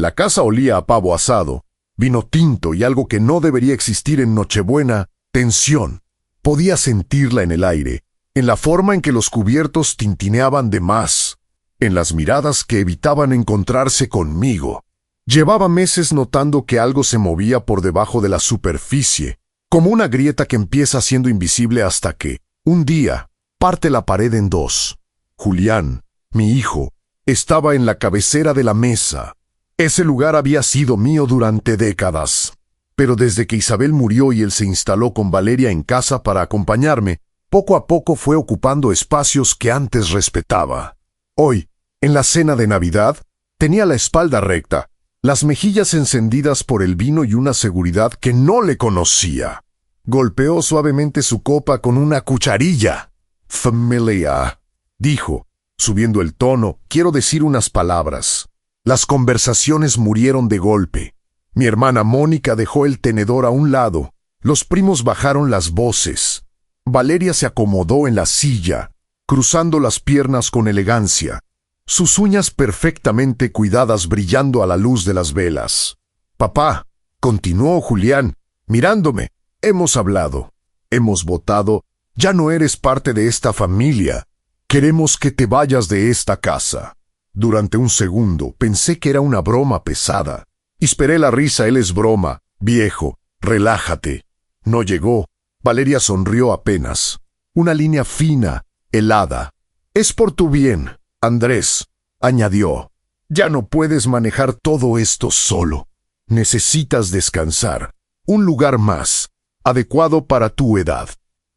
La casa olía a pavo asado, vino tinto y algo que no debería existir en Nochebuena, tensión. Podía sentirla en el aire, en la forma en que los cubiertos tintineaban de más, en las miradas que evitaban encontrarse conmigo. Llevaba meses notando que algo se movía por debajo de la superficie, como una grieta que empieza siendo invisible hasta que, un día, parte la pared en dos. Julián, mi hijo, estaba en la cabecera de la mesa. Ese lugar había sido mío durante décadas. Pero desde que Isabel murió y él se instaló con Valeria en casa para acompañarme, poco a poco fue ocupando espacios que antes respetaba. Hoy, en la cena de Navidad, tenía la espalda recta, las mejillas encendidas por el vino y una seguridad que no le conocía. Golpeó suavemente su copa con una cucharilla. «Familia», dijo, subiendo el tono, quiero decir unas palabras. Las conversaciones murieron de golpe. Mi hermana Mónica dejó el tenedor a un lado. Los primos bajaron las voces. Valeria se acomodó en la silla, cruzando las piernas con elegancia, sus uñas perfectamente cuidadas brillando a la luz de las velas. «Papá», continuó Julián, mirándome, «hemos hablado, hemos votado, ya no eres parte de esta familia. Queremos que te vayas de esta casa». Durante un segundo pensé que era una broma pesada. Esperé la risa, él es broma, viejo, relájate. No llegó. Valeria sonrió apenas. Una línea fina, helada. «Es por tu bien, Andrés», añadió. «Ya no puedes manejar todo esto solo. Necesitas descansar. Un lugar más, adecuado para tu edad».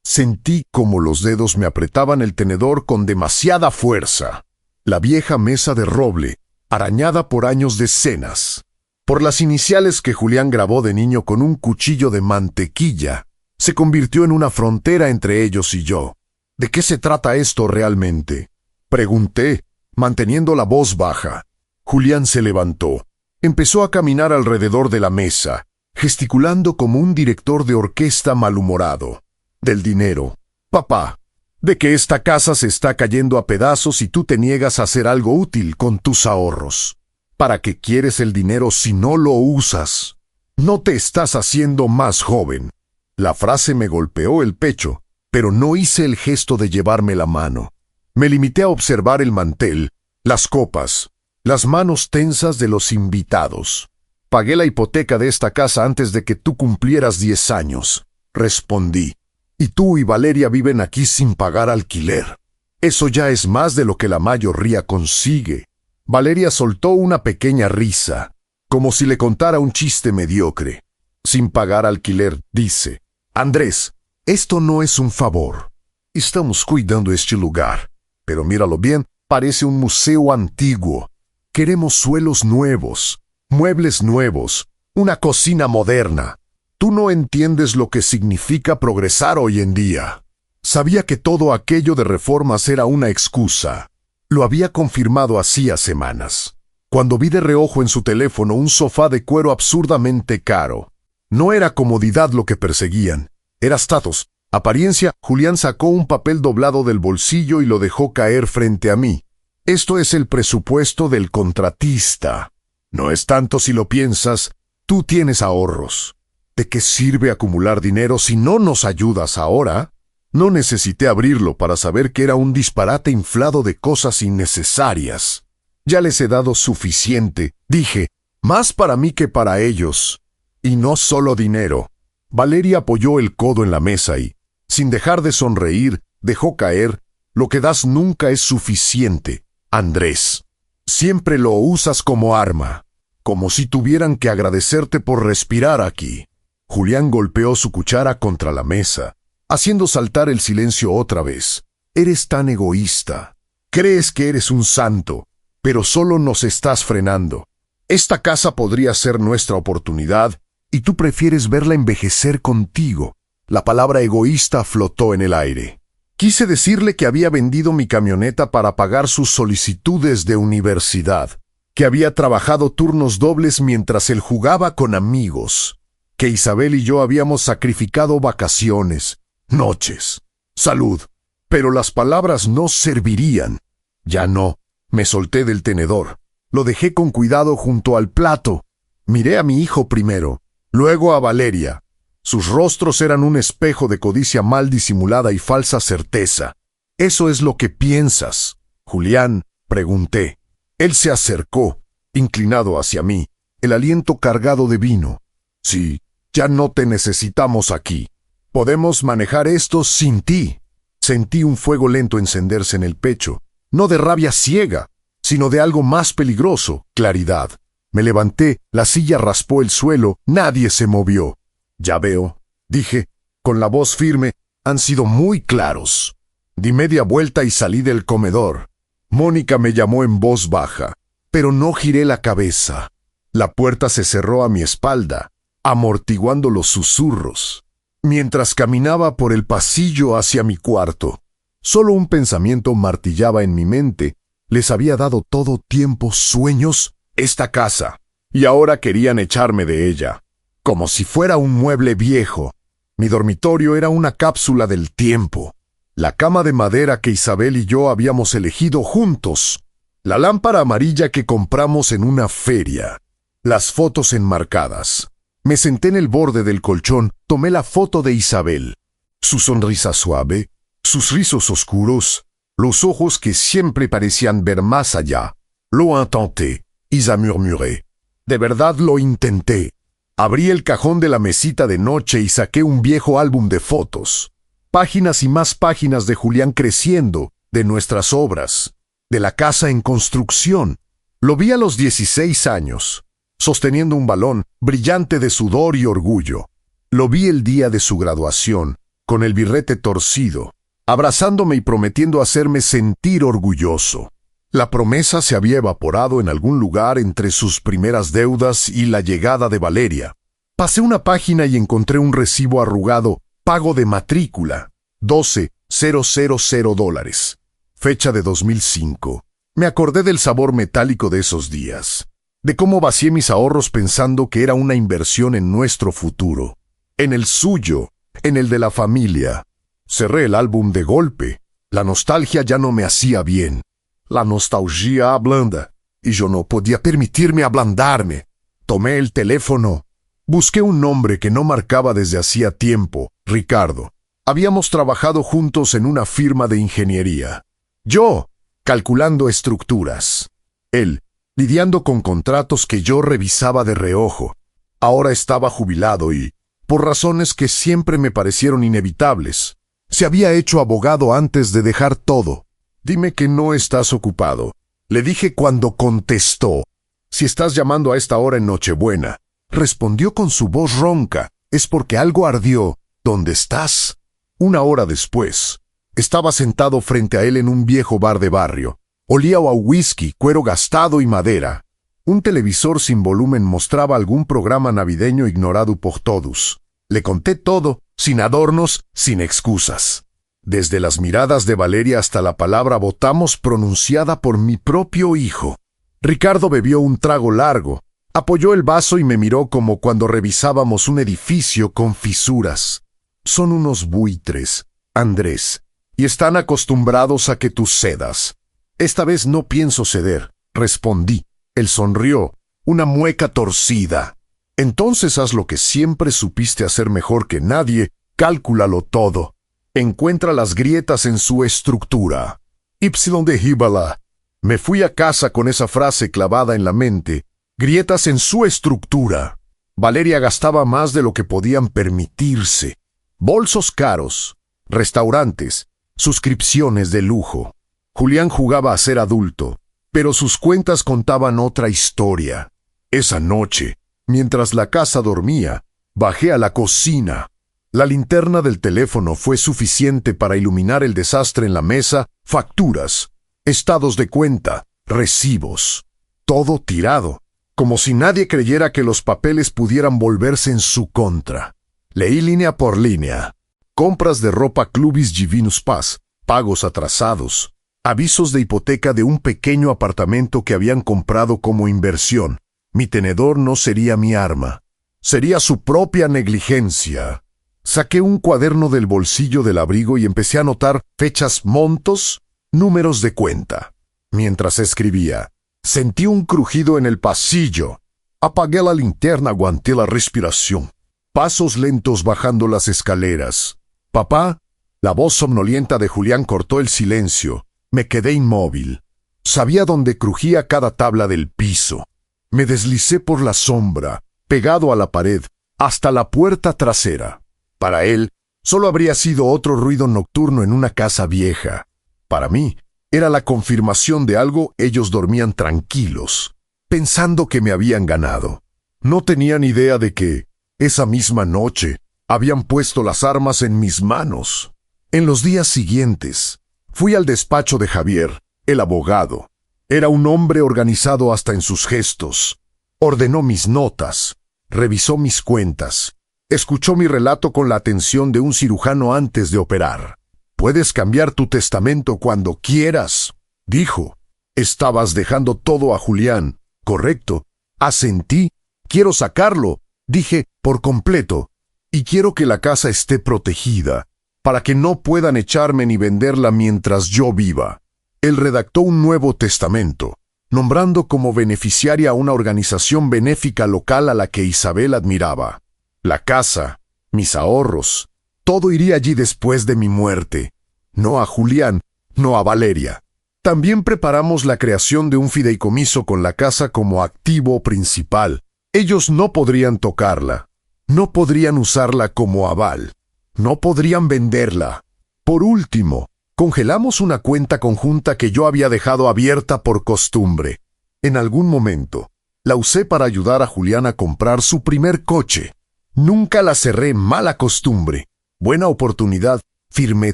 Sentí como los dedos me apretaban el tenedor con demasiada fuerza. La vieja mesa de roble, arañada por años de cenas, por las iniciales que Julián grabó de niño con un cuchillo de mantequilla, se convirtió en una frontera entre ellos y yo. ¿De qué se trata esto realmente?, pregunté, manteniendo la voz baja. Julián se levantó. Empezó a caminar alrededor de la mesa, gesticulando como un director de orquesta malhumorado. «Del dinero, papá. De que esta casa se está cayendo a pedazos y tú te niegas a hacer algo útil con tus ahorros. ¿Para qué quieres el dinero si no lo usas? No te estás haciendo más joven». La frase me golpeó el pecho, pero no hice el gesto de llevarme la mano. Me limité a observar el mantel, las copas, las manos tensas de los invitados. «Pagué la hipoteca de esta casa antes de que tú cumplieras 10 años», respondí. «Y tú y Valeria viven aquí sin pagar alquiler. Eso ya es más de lo que la mayoría consigue». Valeria soltó una pequeña risa, como si le contara un chiste mediocre. «Sin pagar alquiler», dice. «Andrés, esto no es un favor. Estamos cuidando este lugar, pero míralo bien, parece un museo antiguo. Queremos suelos nuevos, muebles nuevos, una cocina moderna. Tú no entiendes lo que significa progresar hoy en día». Sabía que todo aquello de reformas era una excusa. Lo había confirmado hacía semanas, cuando vi de reojo en su teléfono un sofá de cuero absurdamente caro. No era comodidad lo que perseguían, era status. Apariencia. Julián sacó un papel doblado del bolsillo y lo dejó caer frente a mí. «Esto es el presupuesto del contratista. No es tanto si lo piensas, tú tienes ahorros. ¿De qué sirve acumular dinero si no nos ayudas ahora?» No necesité abrirlo para saber que era un disparate inflado de cosas innecesarias. «Ya les he dado suficiente», dije, «más para mí que para ellos. Y no solo dinero». Valeria apoyó el codo en la mesa y, sin dejar de sonreír, dejó caer: «Lo que das nunca es suficiente, Andrés. Siempre lo usas como arma, como si tuvieran que agradecerte por respirar aquí». Julián golpeó su cuchara contra la mesa, haciendo saltar el silencio otra vez. «Eres tan egoísta. Crees que eres un santo, pero solo nos estás frenando. Esta casa podría ser nuestra oportunidad y tú prefieres verla envejecer contigo». La palabra egoísta flotó en el aire. Quise decirle que había vendido mi camioneta para pagar sus solicitudes de universidad, que había trabajado turnos dobles mientras él jugaba con amigos, que Isabel y yo habíamos sacrificado vacaciones, noches, salud, pero las palabras no servirían. Ya no. Me solté del tenedor. Lo dejé con cuidado junto al plato. Miré a mi hijo primero, luego a Valeria. Sus rostros eran un espejo de codicia mal disimulada y falsa certeza. «¿Eso es lo que piensas, Julián?», pregunté. Él se acercó, inclinado hacia mí, el aliento cargado de vino. «Sí, ya no te necesitamos aquí. Podemos manejar esto sin ti». Sentí un fuego lento encenderse en el pecho, no de rabia ciega, sino de algo más peligroso, claridad. Me levanté, la silla raspó el suelo, nadie se movió. «Ya veo», dije, con la voz firme, «han sido muy claros». Di media vuelta y salí del comedor. Mónica me llamó en voz baja, pero no giré la cabeza. La puerta se cerró a mi espalda, amortiguando los susurros. Mientras caminaba por el pasillo hacia mi cuarto, solo un pensamiento martillaba en mi mente. Les había dado todo tiempo sueños esta casa, y ahora querían echarme de ella, como si fuera un mueble viejo. Mi dormitorio era una cápsula del tiempo. La cama de madera que Isabel y yo habíamos elegido juntos. La lámpara amarilla que compramos en una feria. Las fotos enmarcadas. Me senté en el borde del colchón, tomé la foto de Isabel. Su sonrisa suave, sus rizos oscuros, los ojos que siempre parecían ver más allá. «Lo intenté», Isa murmuré. «De verdad lo intenté». Abrí el cajón de la mesita de noche y saqué un viejo álbum de fotos. Páginas y más páginas de Julián creciendo, de nuestras obras, de la casa en construcción. Lo vi a los 16 años, sosteniendo un balón brillante de sudor y orgullo. Lo vi el día de su graduación, con el birrete torcido, abrazándome y prometiendo hacerme sentir orgulloso. La promesa se había evaporado en algún lugar entre sus primeras deudas y la llegada de Valeria. Pasé una página y encontré un recibo arrugado, pago de matrícula, $12,000, fecha de 2005. Me acordé del sabor metálico de esos días, de cómo vacié mis ahorros pensando que era una inversión en nuestro futuro, en el suyo, en el de la familia. Cerré el álbum de golpe. La nostalgia ya no me hacía bien. La nostalgia ablanda, y yo no podía permitirme ablandarme. Tomé el teléfono. Busqué un nombre que no marcaba desde hacía tiempo, Ricardo. Habíamos trabajado juntos en una firma de ingeniería. Yo, calculando estructuras. Él, lidiando con contratos que yo revisaba de reojo. Ahora estaba jubilado y, por razones que siempre me parecieron inevitables, se había hecho abogado antes de dejar todo. «Dime que no estás ocupado», le dije cuando contestó. «Si estás llamando a esta hora en Nochebuena», respondió con su voz ronca, «es porque algo ardió. ¿Dónde estás?». Una hora después, estaba sentado frente a él en un viejo bar de barrio. Olía a whisky, cuero gastado y madera. Un televisor sin volumen mostraba algún programa navideño ignorado por todos. Le conté todo, sin adornos, sin excusas. Desde las miradas de Valeria hasta la palabra votamos pronunciada por mi propio hijo. Ricardo bebió un trago largo, apoyó el vaso y me miró como cuando revisábamos un edificio con fisuras. «Son unos buitres, Andrés, y están acostumbrados a que tú cedas». «Esta vez no pienso ceder», respondí. Él sonrió, una mueca torcida. «Entonces haz lo que siempre supiste hacer mejor que nadie, cálculalo todo. Encuentra las grietas en su estructura. Ipsilon de Híbala». Me fui a casa con esa frase clavada en la mente. Grietas en su estructura. Valeria gastaba más de lo que podían permitirse. Bolsos caros, restaurantes, suscripciones de lujo. Julián jugaba a ser adulto, pero sus cuentas contaban otra historia. Esa noche, mientras la casa dormía, bajé a la cocina. La linterna del teléfono fue suficiente para iluminar el desastre en la mesa, facturas, estados de cuenta, recibos. Todo tirado, como si nadie creyera que los papeles pudieran volverse en su contra. Leí línea por línea. Compras de ropa Clubis Divinus Paz, pagos atrasados, avisos de hipoteca de un pequeño apartamento que habían comprado como inversión. Mi tenedor no sería mi arma. Sería su propia negligencia. Saqué un cuaderno del bolsillo del abrigo y empecé a anotar fechas, montos, números de cuenta. Mientras escribía, Sentí un crujido en el pasillo. Apagué la linterna, aguanté la respiración. Pasos lentos bajando las escaleras. «Papá». La voz somnolienta de Julián cortó el silencio. Me quedé inmóvil. Sabía dónde crujía cada tabla del piso. Me deslicé por la sombra, pegado a la pared, hasta la puerta trasera. Para él, solo habría sido otro ruido nocturno en una casa vieja. Para mí, era la confirmación de algo. Ellos dormían tranquilos, pensando que me habían ganado. No tenían idea de que, esa misma noche, habían puesto las armas en mis manos. En los días siguientes, fui al despacho de Javier, el abogado. Era un hombre organizado hasta en sus gestos. Ordenó mis notas, revisó mis cuentas, escuchó mi relato con la atención de un cirujano antes de operar. «Puedes cambiar tu testamento cuando quieras», dijo. «Estabas dejando todo a Julián, ¿correcto?» Asentí. «Quiero sacarlo», dije, «por completo. Y quiero que la casa esté protegida, para que no puedan echarme ni venderla mientras yo viva». Él redactó un nuevo testamento, nombrando como beneficiaria a una organización benéfica local a la que Isabel admiraba. La casa, mis ahorros, todo iría allí después de mi muerte. No a Julián, no a Valeria. También preparamos la creación de un fideicomiso con la casa como activo principal. Ellos no podrían tocarla, no podrían usarla como aval, no podrían venderla. Por último, congelamos una cuenta conjunta que yo había dejado abierta por costumbre. En algún momento, la usé para ayudar a Julián a comprar su primer coche. Nunca la cerré, mala costumbre. Buena oportunidad, firmé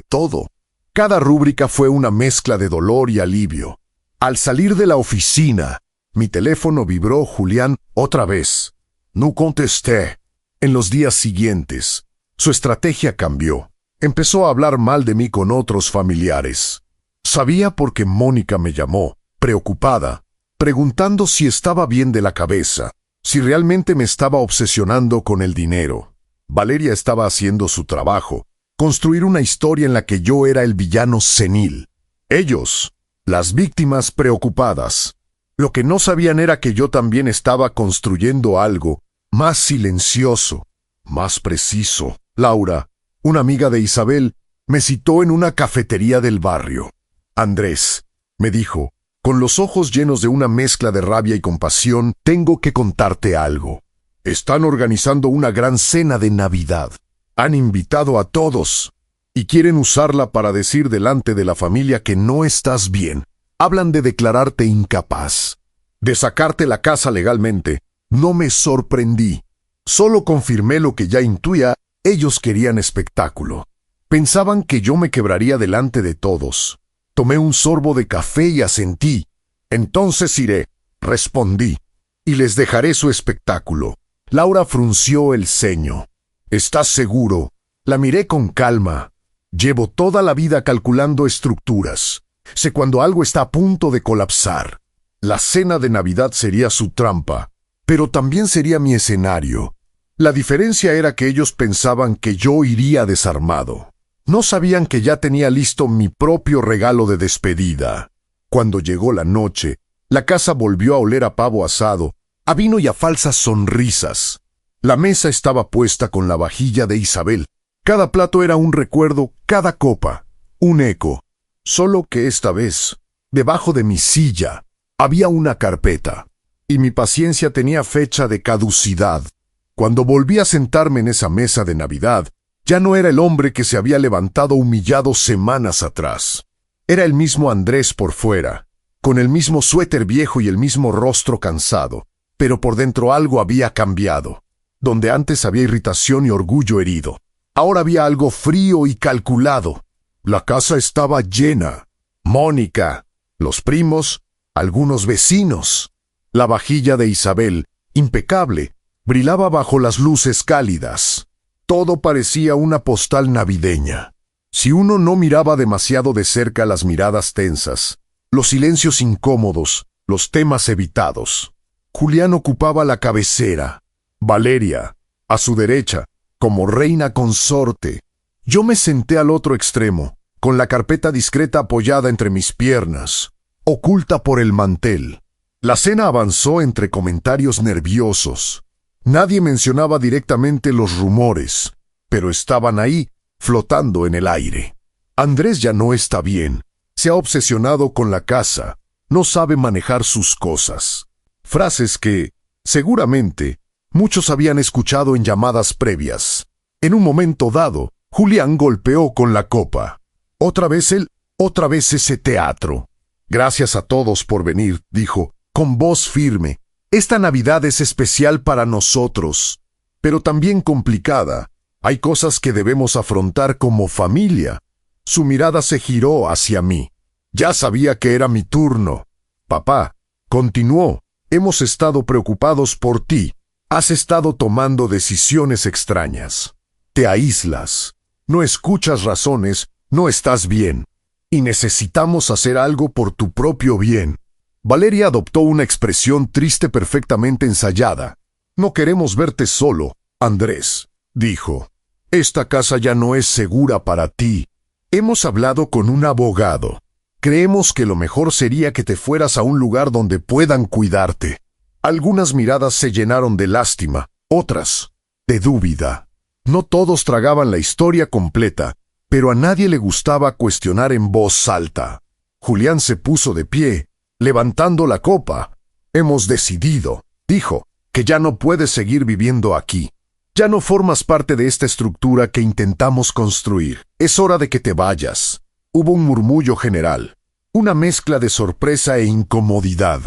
todo. Cada rúbrica fue una mezcla de dolor y alivio. Al salir de la oficina, mi teléfono vibró. Julián otra vez. No contesté. En los días siguientes, su estrategia cambió. Empezó a hablar mal de mí con otros familiares. Sabía porque Mónica me llamó, preocupada, preguntando si estaba bien de la cabeza, si realmente me estaba obsesionando con el dinero. Valeria estaba haciendo su trabajo, construir una historia en la que yo era el villano senil. Ellos, las víctimas preocupadas. Lo que no sabían era que yo también estaba construyendo algo más silencioso, más preciso. Laura, una amiga de Isabel, me citó en una cafetería del barrio. «Andrés», me dijo, con los ojos llenos de una mezcla de rabia y compasión, «tengo que contarte algo. Están organizando una gran cena de Navidad. Han invitado a todos y quieren usarla para decir delante de la familia que no estás bien. Hablan de declararte incapaz, de sacarte la casa legalmente. No me sorprendí. Solo confirmé lo que ya intuía. Ellos querían espectáculo. Pensaban que yo me quebraría delante de todos. Tomé un sorbo de café y asentí. «Entonces iré», respondí, «y les dejaré su espectáculo». Laura frunció el ceño. «¿Estás seguro?». La miré con calma. Llevo toda la vida calculando estructuras. Sé cuando algo está a punto de colapsar. La cena de Navidad sería su trampa, pero también sería mi escenario. La diferencia era que ellos pensaban que yo iría desarmado. No sabían que ya tenía listo mi propio regalo de despedida. Cuando llegó la noche, la casa volvió a oler a pavo asado, a vino y a falsas sonrisas. La mesa estaba puesta con la vajilla de Isabel. Cada plato era un recuerdo, cada copa, un eco. Solo que esta vez, debajo de mi silla, había una carpeta, y mi paciencia tenía fecha de caducidad. Cuando volví a sentarme en esa mesa de Navidad, ya no era el hombre que se había levantado humillado semanas atrás. Era el mismo Andrés por fuera, con el mismo suéter viejo y el mismo rostro cansado, pero por dentro algo había cambiado. Donde antes había irritación y orgullo herido, ahora había algo frío y calculado. La casa estaba llena. Mónica, los primos, algunos vecinos. La vajilla de Isabel, impecable, brillaba bajo las luces cálidas. Todo parecía una postal navideña. Si uno no miraba demasiado de cerca las miradas tensas, los silencios incómodos, los temas evitados. Julián ocupaba la cabecera. Valeria, a su derecha, como reina consorte. Yo me senté al otro extremo, con la carpeta discreta apoyada entre mis piernas, oculta por el mantel. La cena avanzó entre comentarios nerviosos. Nadie mencionaba directamente los rumores, pero estaban ahí, flotando en el aire. Andrés ya no está bien. Se ha obsesionado con la casa. No sabe manejar sus cosas. Frases que, seguramente, muchos habían escuchado en llamadas previas. En un momento dado, Julián golpeó con la copa. Otra vez ese teatro. Gracias a todos por venir, dijo, con voz firme. Esta Navidad es especial para nosotros, pero también complicada. Hay cosas que debemos afrontar como familia. Su mirada se giró hacia mí. Ya sabía que era mi turno. Papá, continuó, hemos estado preocupados por ti. Has estado tomando decisiones extrañas. Te aíslas. No escuchas razones, no estás bien. Y necesitamos hacer algo por tu propio bien. Valeria adoptó una expresión triste perfectamente ensayada. No queremos verte solo, Andrés, dijo. Esta casa ya no es segura para ti. Hemos hablado con un abogado. Creemos que lo mejor sería que te fueras a un lugar donde puedan cuidarte. Algunas miradas se llenaron de lástima, otras de dúvida. No todos tragaban la historia completa, pero a nadie le gustaba cuestionar en voz alta. Julián se puso de pie, levantando la copa. Hemos decidido, dijo, que ya no puedes seguir viviendo aquí. Ya no formas parte de esta estructura que intentamos construir. Es hora de que te vayas. Hubo un murmullo general, una mezcla de sorpresa e incomodidad.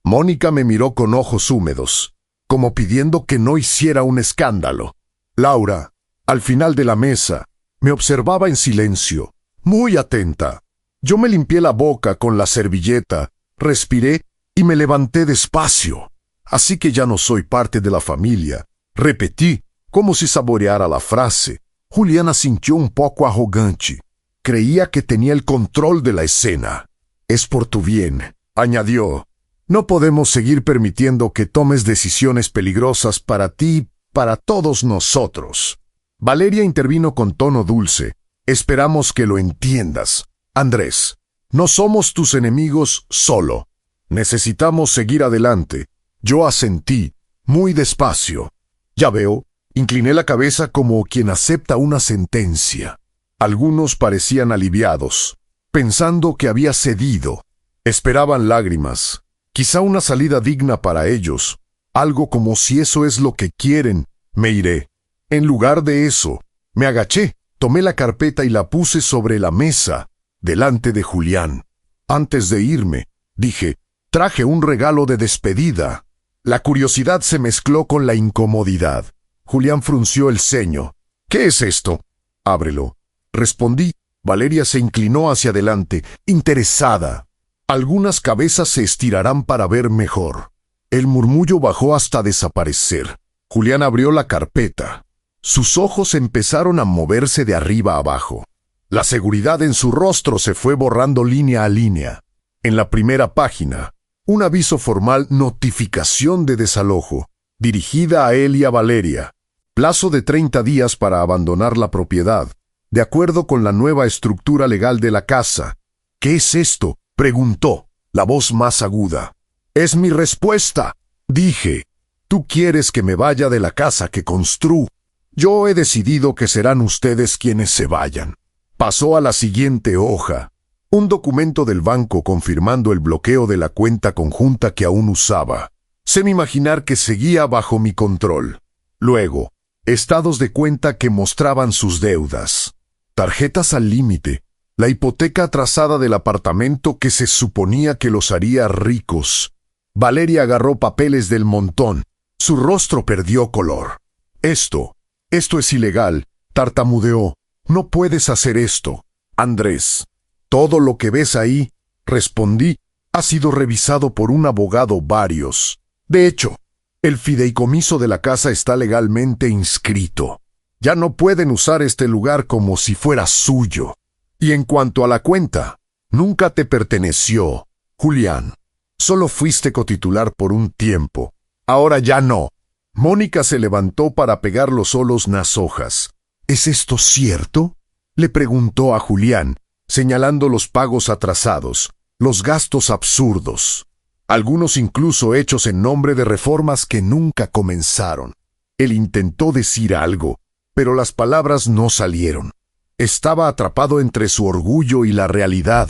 Mónica me miró con ojos húmedos, como pidiendo que no hiciera un escándalo. Laura, al final de la mesa, me observaba en silencio, muy atenta. Yo me limpié la boca con la servilleta, respiré y me levanté despacio. Así que ya no soy parte de la familia. Repetí, como si saboreara la frase. Juliana sintió un poco arrogante. Creía que tenía el control de la escena. Es por tu bien, añadió. No podemos seguir permitiendo que tomes decisiones peligrosas para ti, para todos nosotros. Valeria intervino con tono dulce. Esperamos que lo entiendas. Andrés, no somos tus enemigos solo. Necesitamos seguir adelante. Yo asentí, muy despacio. Ya veo, incliné la cabeza como quien acepta una sentencia. Algunos parecían aliviados, pensando que había cedido. Esperaban lágrimas, quizá una salida digna para ellos. Algo como si eso es lo que quieren, me iré. En lugar de eso, me agaché, tomé la carpeta y la puse sobre la mesa, delante de Julián. Antes de irme, dije, traje un regalo de despedida. La curiosidad se mezcló con la incomodidad. Julián frunció el ceño. ¿Qué es esto? Ábrelo. Respondí. Valeria se inclinó hacia adelante, interesada. Algunas cabezas se estirarán para ver mejor. El murmullo bajó hasta desaparecer. Julián abrió la carpeta. Sus ojos empezaron a moverse de arriba a abajo. La seguridad en su rostro se fue borrando línea a línea. En la primera página, un aviso formal, notificación de desalojo, dirigida a él y a Valeria. Plazo de 30 días para abandonar la propiedad, de acuerdo con la nueva estructura legal de la casa. ¿Qué es esto?, preguntó, la voz más aguda. Es mi respuesta, dije. Tú quieres que me vaya de la casa que construí. Yo he decidido que serán ustedes quienes se vayan. Pasó a la siguiente hoja. Un documento del banco confirmando el bloqueo de la cuenta conjunta que aún usaba. Sem imaginar que seguía bajo mi control. Luego, estados de cuenta que mostraban sus deudas. Tarjetas al límite. La hipoteca atrasada del apartamento que se suponía que los haría ricos. Valeria agarró papeles del montón. Su rostro perdió color. Esto es ilegal, tartamudeó. No puedes hacer esto, Andrés. Todo lo que ves ahí, respondí, ha sido revisado por un abogado varios. De hecho, el fideicomiso de la casa está legalmente inscrito. Ya no pueden usar este lugar como si fuera suyo. Y en cuanto a la cuenta, nunca te perteneció, Julián. Solo fuiste cotitular por un tiempo. Ahora ya no. Mónica se levantó para pegar los solos nas hojas. ¿Es esto cierto?, le preguntó a Julián, señalando los pagos atrasados, los gastos absurdos. algunos incluso hechos en nombre de reformas que nunca comenzaron. Él intentó decir algo, pero las palabras no salieron. Estaba atrapado entre su orgullo y la realidad.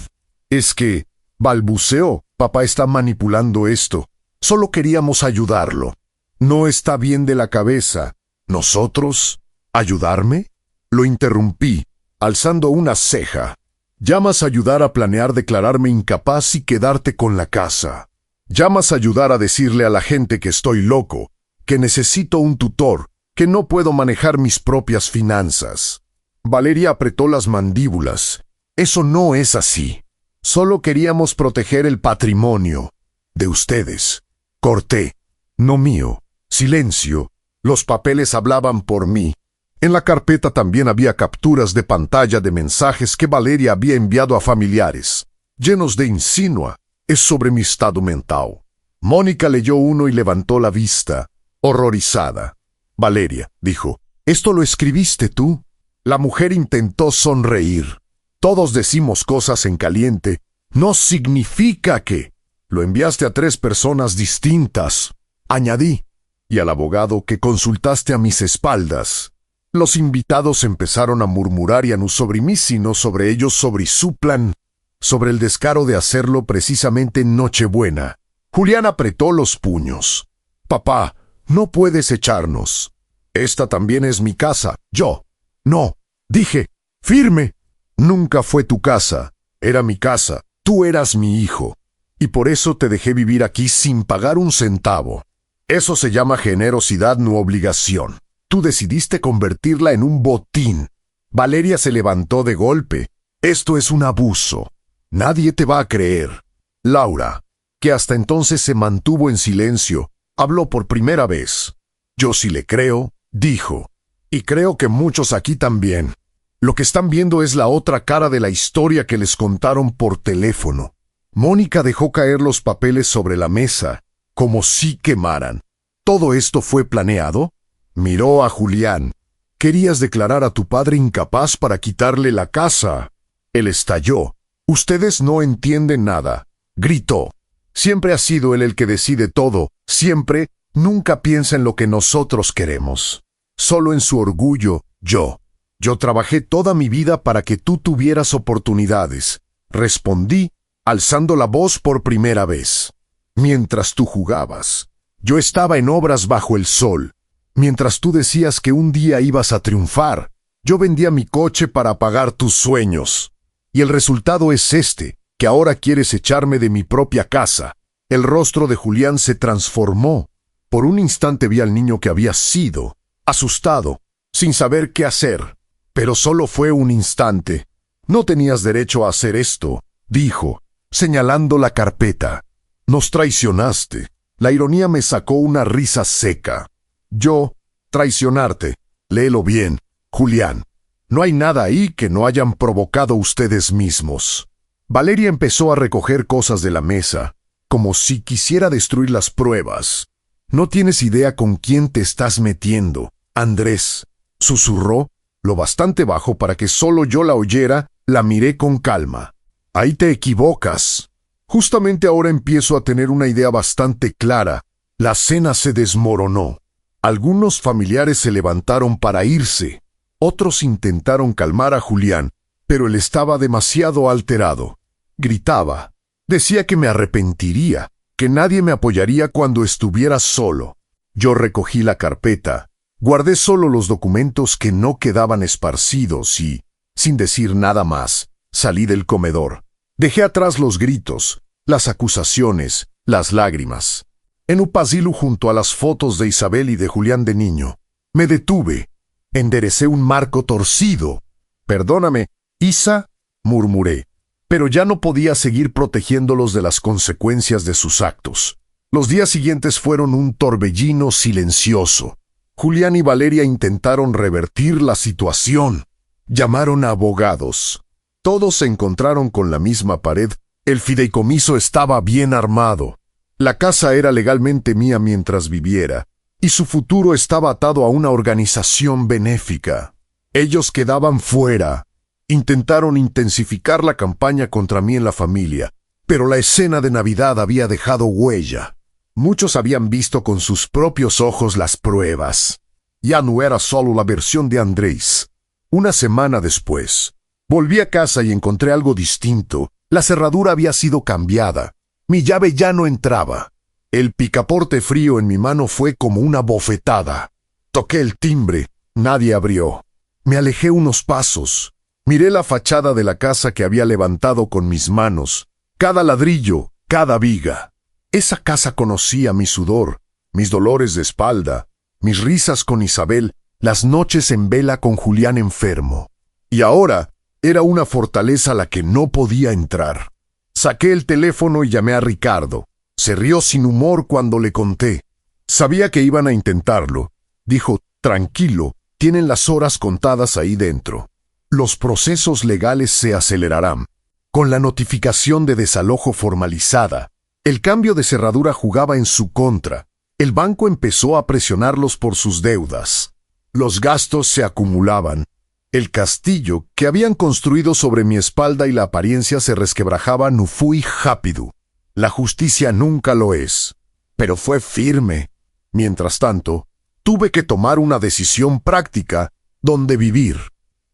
Es que, balbuceó, papá está manipulando esto. Solo queríamos ayudarlo. No está bien de la cabeza. ¿Nosotros? ¿Ayudarme? Lo interrumpí, alzando una ceja. Llamas a ayudar a planear declararme incapaz y quedarte con la casa. Llamas a ayudar a decirle a la gente que estoy loco, que necesito un tutor, que no puedo manejar mis propias finanzas. Valeria apretó las mandíbulas. Eso no es así. Solo queríamos proteger el patrimonio de ustedes. Corté. No mío. Silencio. Los papeles hablaban por mí. En la carpeta también había capturas de pantalla de mensajes que Valeria había enviado a familiares, llenos de insinua. Es sobre mi estado mental. Mónica leyó uno y levantó la vista, horrorizada. Valeria, dijo, ¿esto lo escribiste tú? La mujer intentó sonreír. Todos decimos cosas en caliente. No significa que... Lo enviaste a 3 personas distintas. Añadí. Y al abogado que consultaste a mis espaldas. Los invitados empezaron a murmurar y a no sobre mí, sino sobre ellos, sobre su plan, sobre el descaro de hacerlo precisamente en Nochebuena. Julián apretó los puños. Papá, no puedes echarnos. Esta también es mi casa. Yo. No. Dije. Firme. Nunca fue tu casa. Era mi casa. Tú eras mi hijo. Y por eso te dejé vivir aquí sin pagar un centavo. Eso se llama generosidad, no obligación. Tú decidiste convertirla en un botín. Valeria se levantó de golpe. Esto es un abuso. Nadie te va a creer. Laura, que hasta entonces se mantuvo en silencio, habló por primera vez. Yo sí le creo, dijo. Y creo que muchos aquí también. Lo que están viendo es la otra cara de la historia que les contaron por teléfono. Mónica dejó caer los papeles sobre la mesa, como si quemaran. ¿Todo esto fue planeado? Miró a Julián. Querías declarar a tu padre incapaz para quitarle la casa. Él estalló. Ustedes no entienden nada. Gritó. Siempre ha sido él el que decide todo. Siempre, nunca piensa en lo que nosotros queremos. Solo en su orgullo, yo. Yo trabajé toda mi vida para que tú tuvieras oportunidades. Respondí, alzando la voz por primera vez. Mientras tú jugabas, yo estaba en obras bajo el sol. Mientras tú decías que un día ibas a triunfar, yo vendía mi coche para pagar tus sueños. Y el resultado es este, que ahora quieres echarme de mi propia casa. El rostro de Julián se transformó. Por un instante vi al niño que había sido, asustado, sin saber qué hacer. Pero solo fue un instante. No tenías derecho a hacer esto, dijo, señalando la carpeta. Nos traicionaste. La ironía me sacó una risa seca. Yo, traicionarte. Léelo bien, Julián. No hay nada ahí que no hayan provocado ustedes mismos. Valeria empezó a recoger cosas de la mesa, como si quisiera destruir las pruebas. No tienes idea con quién te estás metiendo, Andrés. Susurró, lo bastante bajo para que solo yo la oyera. La miré con calma. Ahí te equivocas. Justamente ahora empiezo a tener una idea bastante clara. La cena se desmoronó. Algunos familiares se levantaron para irse. Otros intentaron calmar a Julián, pero él estaba demasiado alterado. Gritaba. Decía que me arrepentiría, que nadie me apoyaría cuando estuviera solo. Yo recogí la carpeta. Guardé solo los documentos que no quedaban esparcidos y, sin decir nada más, salí del comedor. Dejé atrás los gritos, las acusaciones, las lágrimas. En Upazillu, junto a las fotos de Isabel y de Julián de niño, me detuve. Enderecé un marco torcido. Perdóname, Isa, murmuré. Pero ya no podía seguir protegiéndolos de las consecuencias de sus actos. Los días siguientes fueron un torbellino silencioso. Julián y Valeria intentaron revertir la situación. Llamaron a abogados. Todos se encontraron con la misma pared. El fideicomiso estaba bien armado. La casa era legalmente mía mientras viviera, y su futuro estaba atado a una organización benéfica. Ellos quedaban fuera. Intentaron intensificar la campaña contra mí en la familia, Pero la escena de Navidad había dejado huella. Muchos habían visto con sus propios ojos las pruebas. Ya no era solo la versión de Andrés. Una semana después, volví a casa y encontré algo distinto. La cerradura había sido cambiada. Mi llave ya no entraba. El picaporte frío en mi mano fue como una bofetada. Toqué el timbre. Nadie abrió. Me alejé unos pasos. Miré la fachada de la casa que había levantado con mis manos. Cada ladrillo, cada viga. Esa casa conocía mi sudor, mis dolores de espalda, mis risas con Isabel, las noches en vela con Julián enfermo. Y ahora era una fortaleza a la que no podía entrar. Saqué el teléfono y llamé a Ricardo. Se rió sin humor cuando le conté. Sabía que iban a intentarlo. Dijo, tranquilo, tienen las horas contadas ahí dentro. Los procesos legales se acelerarán. Con la notificación de desalojo formalizada, el cambio de cerradura jugaba en su contra. El banco empezó a presionarlos por sus deudas. Los gastos se acumulaban. El castillo que habían construido sobre mi espalda y la apariencia se resquebrajaba no fui rápido. La justicia nunca lo es, pero fue firme. Mientras tanto, tuve que tomar una decisión práctica, dónde vivir.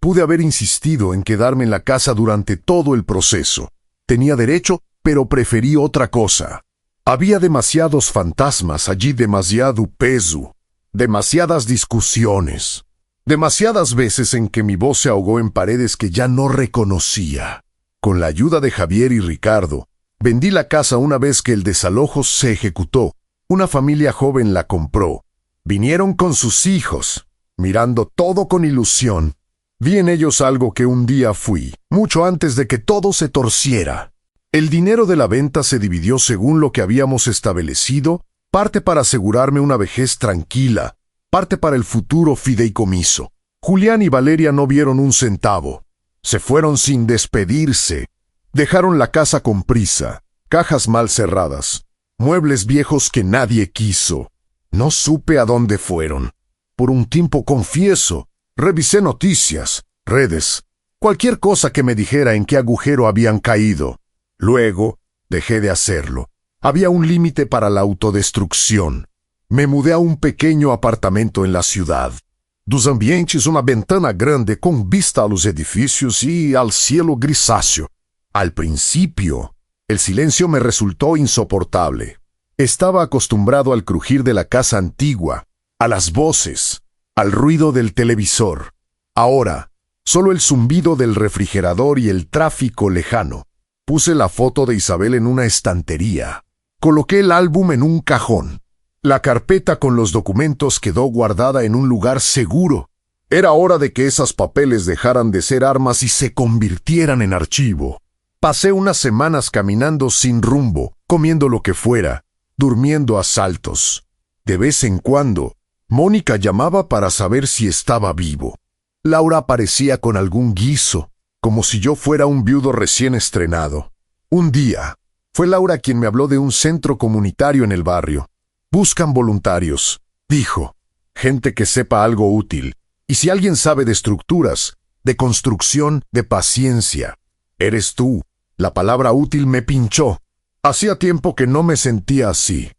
Pude haber insistido en quedarme en la casa durante todo el proceso. Tenía derecho, pero preferí otra cosa. Había demasiados fantasmas allí, demasiado peso, demasiadas discusiones, demasiadas veces en que mi voz se ahogó en paredes que ya no reconocía. Con la ayuda de Javier y Ricardo, vendí la casa una vez que el desalojo se ejecutó. Una familia joven la compró. Vinieron con sus hijos, mirando todo con ilusión. Vi en ellos algo que un día fui, mucho antes de que todo se torciera. El dinero de la venta se dividió según lo que habíamos establecido, parte para asegurarme una vejez tranquila, parte para el futuro fideicomiso. Julián y Valeria no vieron un centavo. Se fueron sin despedirse. Dejaron la casa con prisa, cajas mal cerradas, muebles viejos que nadie quiso. No supe a dónde fueron. Por un tiempo, confieso, revisé noticias, redes, cualquier cosa que me dijera en qué agujero habían caído. Luego, dejé de hacerlo. Había un límite para la autodestrucción. Me mudé a un pequeño apartamento en la ciudad. Dos ambientes, una ventana grande con vista a los edificios y al cielo grisáceo. Al principio, el silencio me resultó insoportable. Estaba acostumbrado al crujir de la casa antigua, a las voces, al ruido del televisor. Ahora, solo el zumbido del refrigerador y el tráfico lejano. Puse la foto de Isabel en una estantería. Coloqué el álbum en un cajón. La carpeta con los documentos quedó guardada en un lugar seguro. Era hora de que esos papeles dejaran de ser armas y se convirtieran en archivo. Pasé unas semanas caminando sin rumbo, comiendo lo que fuera, durmiendo a saltos. De vez en cuando, Mónica llamaba para saber si estaba vivo. Laura aparecía con algún guiso, como si yo fuera un viudo recién estrenado. Un día, fue Laura quien me habló de un centro comunitario en el barrio. Buscan voluntarios, dijo, gente que sepa algo útil. Y si alguien sabe de estructuras, de construcción, de paciencia. Eres tú. La palabra útil me pinchó. Hacía tiempo que no me sentía así.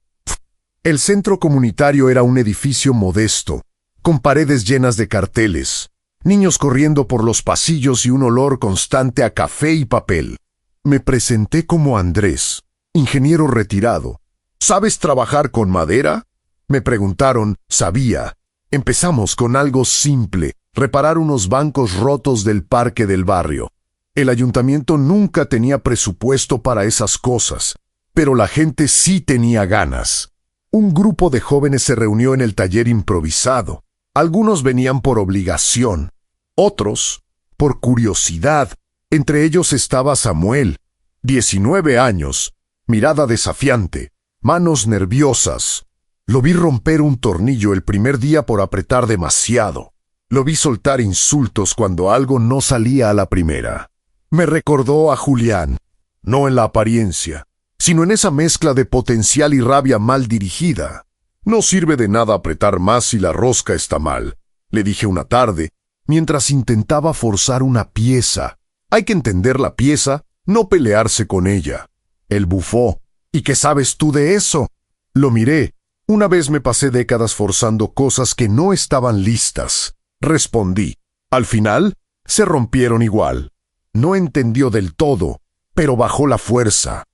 El centro comunitario era un edificio modesto, con paredes llenas de carteles, niños corriendo por los pasillos y un olor constante a café y papel. Me presenté como Andrés, ingeniero retirado. ¿Sabes trabajar con madera? Me preguntaron, sabía. Empezamos con algo simple, reparar unos bancos rotos del parque del barrio. El ayuntamiento nunca tenía presupuesto para esas cosas, pero la gente sí tenía ganas. Un grupo de jóvenes se reunió en el taller improvisado. Algunos venían por obligación, otros por curiosidad. Entre ellos estaba Samuel, 19 años, mirada desafiante, manos nerviosas. Lo vi romper un tornillo el primer día por apretar demasiado. Lo vi soltar insultos cuando algo no salía a la primera. Me recordó a Julián, no en la apariencia, sino en esa mezcla de potencial y rabia mal dirigida. No sirve de nada apretar más si la rosca está mal, le dije una tarde, mientras intentaba forzar una pieza. Hay que entender la pieza, no pelearse con ella. Él bufó. ¿Y qué sabes tú de eso? Lo miré. Una vez me pasé décadas forzando cosas que no estaban listas. Respondí. Al final, se rompieron igual. No entendió del todo, pero bajó la fuerza.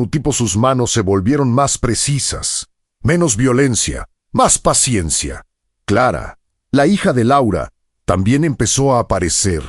Tipo sus manos se volvieron más precisas. Menos violencia, más paciencia. Clara, la hija de Laura, también empezó a aparecer.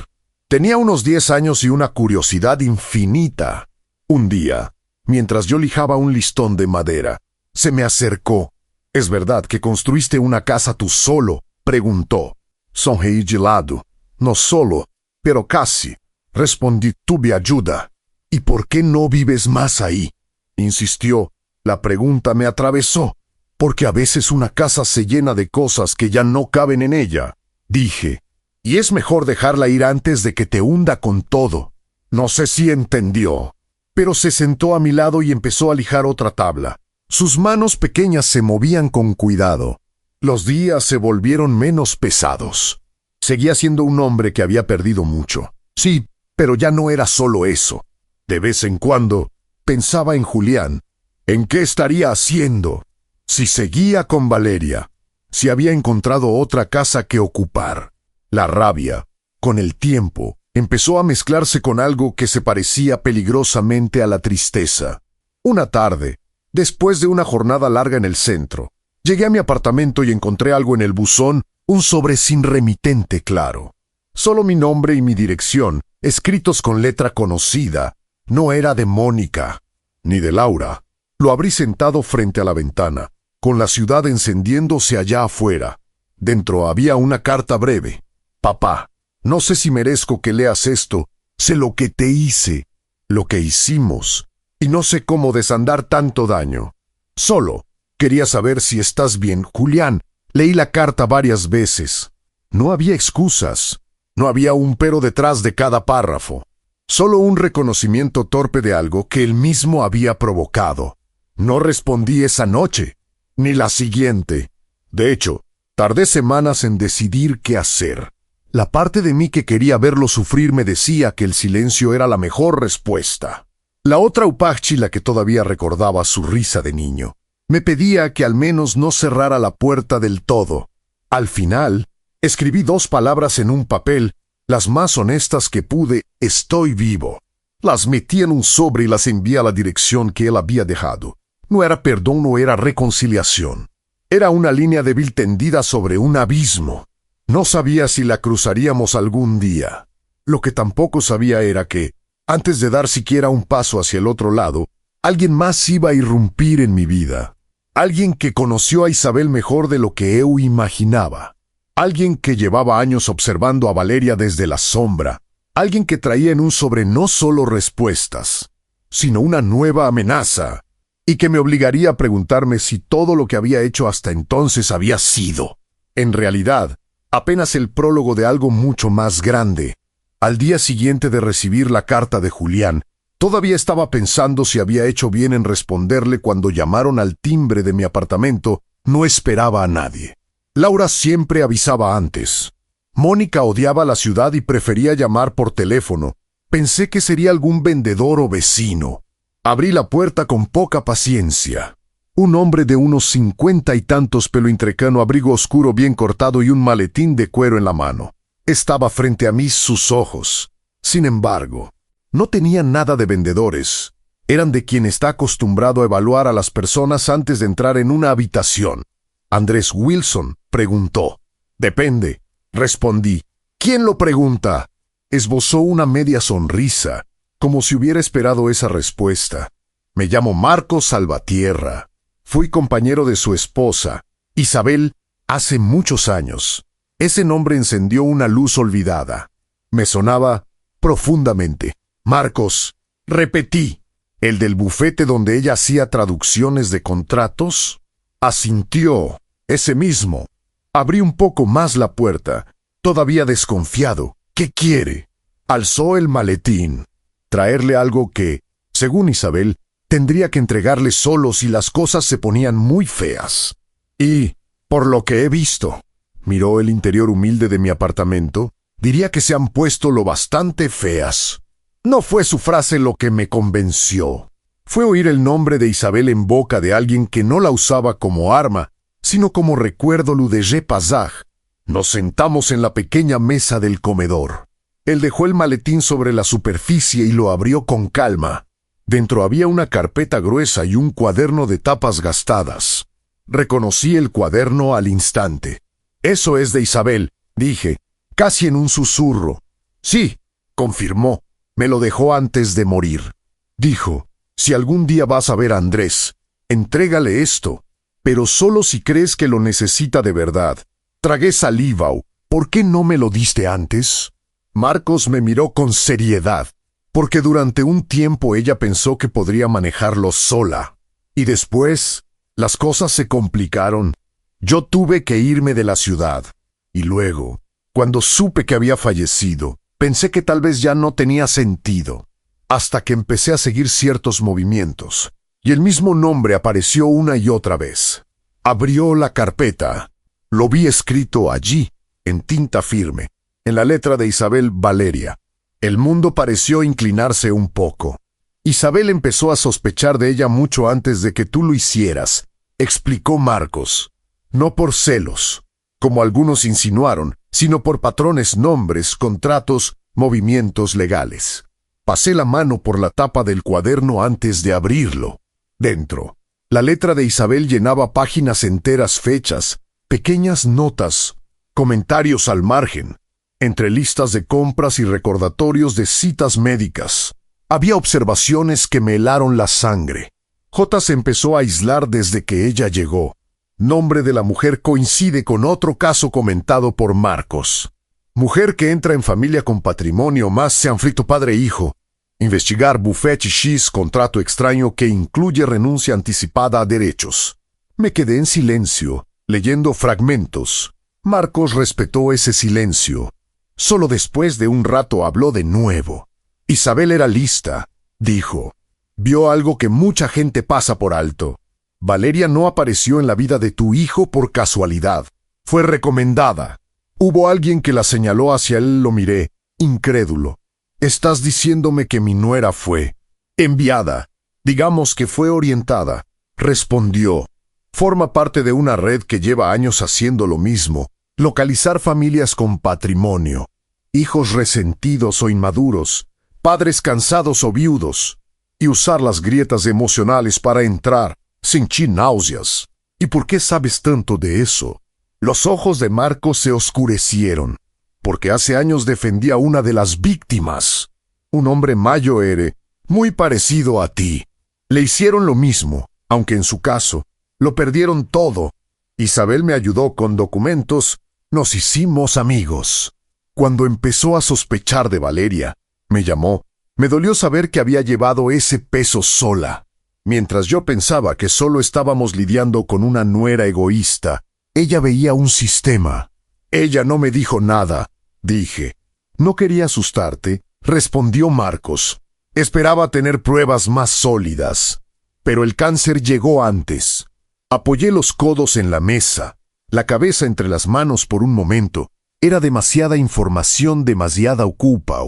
Tenía unos 10 años y una curiosidad infinita. Un día, mientras yo lijaba un listón de madera, se me acercó. ¿Es verdad que construiste una casa tú solo?, preguntó. Sonreí de lado. No solo, pero casi. Respondí, tuve ayuda. ¿Y por qué no vives más ahí?, insistió. La pregunta me atravesó. Porque a veces una casa se llena de cosas que ya no caben en ella, dije. Y es mejor dejarla ir antes de que te hunda con todo. No sé si entendió, pero se sentó a mi lado y empezó a lijar otra tabla. Sus manos pequeñas se movían con cuidado. Los días se volvieron menos pesados. Seguía siendo un hombre que había perdido mucho. Sí, pero ya no era solo eso. De vez en cuando, pensaba en Julián. ¿En qué estaría haciendo? Si seguía con Valeria. Si había encontrado otra casa que ocupar. La rabia, con el tiempo, empezó a mezclarse con algo que se parecía peligrosamente a la tristeza. Una tarde, después de una jornada larga en el centro, llegué a mi apartamento y encontré algo en el buzón, un sobre sin remitente claro. Solo mi nombre y mi dirección, escritos con letra conocida. No era de Mónica, ni de Laura. Lo abrí sentado frente a la ventana, con la ciudad encendiéndose allá afuera. Dentro había una carta breve. Papá, no sé si merezco que leas esto. Sé lo que te hice, lo que hicimos, y no sé cómo desandar tanto daño. Solo quería saber si estás bien, Julián. Leí la carta varias veces. No había excusas. No había un pero detrás de cada párrafo. Solo un reconocimiento torpe de algo que él mismo había provocado. No respondí esa noche, ni la siguiente. De hecho, tardé semanas en decidir qué hacer. La parte de mí que quería verlo sufrir me decía que el silencio era la mejor respuesta. La otra Upachchi, la que todavía recordaba su risa de niño, me pedía que al menos no cerrara la puerta del todo. Al final, escribí 2 palabras en un papel, las más honestas que pude: estoy vivo. Las metí en un sobre y las envié a la dirección que él había dejado. No era perdón, no era reconciliación. Era una línea débil tendida sobre un abismo. No sabía si la cruzaríamos algún día. Lo que tampoco sabía era que, antes de dar siquiera un paso hacia el otro lado, alguien más iba a irrumpir en mi vida. Alguien que conoció a Isabel mejor de lo que eu imaginaba. Alguien que llevaba años observando a Valeria desde la sombra. Alguien que traía en un sobre no solo respuestas, sino una nueva amenaza, y que me obligaría a preguntarme si todo lo que había hecho hasta entonces había sido, en realidad, apenas el prólogo de algo mucho más grande. Al día siguiente de recibir la carta de Julián, todavía estaba pensando si había hecho bien en responderle cuando llamaron al timbre de mi apartamento. No esperaba a nadie. Laura siempre avisaba antes. Mónica odiaba la ciudad y prefería llamar por teléfono. Pensé que sería algún vendedor o vecino. Abrí la puerta con poca paciencia. Un hombre de unos 50 y tantos, pelo entrecano, abrigo oscuro bien cortado y un maletín de cuero en la mano. Estaba frente a mí, sus ojos. Sin embargo, no tenían nada de vendedores. Eran de quien está acostumbrado a evaluar a las personas antes de entrar en una habitación. Andrés Wilson, preguntó. Depende, respondí. ¿Quién lo pregunta? Esbozó una media sonrisa, como si hubiera esperado esa respuesta. Me llamo Marcos Salvatierra. Fui compañero de su esposa, Isabel, hace muchos años. Ese nombre encendió una luz olvidada. Me sonaba profundamente. Marcos, repetí. ¿El del bufete donde ella hacía traducciones de contratos? Asintió. Ese mismo. Abrí un poco más la puerta, todavía desconfiado. ¿Qué quiere? Alzó el maletín. Traerle algo que, según Isabel, tendría que entregarle solo si las cosas se ponían muy feas. Y, por lo que he visto, miró el interior humilde de mi apartamento, diría que se han puesto lo bastante feas. No fue su frase lo que me convenció. fue oír el nombre de Isabel en boca de alguien que no la usaba como arma, sino como recuerdo de passage. Nos sentamos en la pequeña mesa del comedor. Él dejó el maletín sobre la superficie y lo abrió con calma. Dentro había una carpeta gruesa y un cuaderno de tapas gastadas. Reconocí el cuaderno al instante. «Eso es de Isabel», dije, casi en un susurro. «Sí», confirmó, «me lo dejó antes de morir». Dijo, «Si algún día vas a ver a Andrés, entrégale esto, pero solo si crees que lo necesita de verdad». Tragué saliva. «¿Por qué no me lo diste antes?» Marcos me miró con seriedad, porque durante un tiempo ella pensó que podría manejarlo sola. Y después, las cosas se complicaron. Yo tuve que irme de la ciudad. Y luego, cuando supe que había fallecido, pensé que tal vez ya no tenía sentido. Hasta que empecé a seguir ciertos movimientos, y el mismo nombre apareció una y otra vez. Abrió la carpeta. Lo vi escrito allí, en tinta firme, en la letra de Isabel Valeria. El mundo pareció inclinarse un poco. Isabel empezó a sospechar de ella mucho antes de que tú lo hicieras, explicó Marcos. No por celos, como algunos insinuaron, sino por patrones, nombres, contratos, movimientos legales. Pasé la mano por la tapa del cuaderno antes de abrirlo. Dentro, la letra de Isabel llenaba páginas enteras, fechas, pequeñas notas, comentarios al margen, entre listas de compras y recordatorios de citas médicas. Había observaciones que me helaron la sangre. J se empezó a aislar desde que ella llegó. Nombre de la mujer coincide con otro caso comentado por Marcos. Mujer que entra en familia con patrimonio más se han frito padre e hijo. Investigar buffet X, contrato extraño que incluye renuncia anticipada a derechos. Me quedé en silencio, leyendo fragmentos. Marcos respetó ese silencio. Solo después de un rato habló de nuevo. Isabel era lista, dijo. Vio algo que mucha gente pasa por alto. Valeria no apareció en la vida de tu hijo por casualidad. Fue recomendada. Hubo alguien que la señaló hacia él, lo miré, incrédulo. Estás diciéndome que mi nuera fue enviada, digamos que fue orientada. Respondió. Forma parte de una red que lleva años haciendo lo mismo, localizar familias con patrimonio, hijos resentidos o inmaduros, padres cansados o viudos, y usar las grietas emocionales para entrar, sentir náuseas. ¿Y por qué sabes tanto de eso? Los ojos de Marcos se oscurecieron, porque hace años defendía a una de las víctimas. Un hombre mayor, muy parecido a ti. Le hicieron lo mismo, aunque en su caso, lo perdieron todo. Isabel me ayudó con documentos, nos hicimos amigos. Cuando empezó a sospechar de Valeria, me llamó. Me dolió saber que había llevado ese peso sola. Mientras yo pensaba que solo estábamos lidiando con una nuera egoísta, ella veía un sistema. Ella no me dijo nada, dije. No quería asustarte, respondió Marcos. Esperaba tener pruebas más sólidas. Pero el cáncer llegó antes. Apoyé los codos en la mesa, la cabeza entre las manos por un momento. Era demasiada información, demasiada ocupa.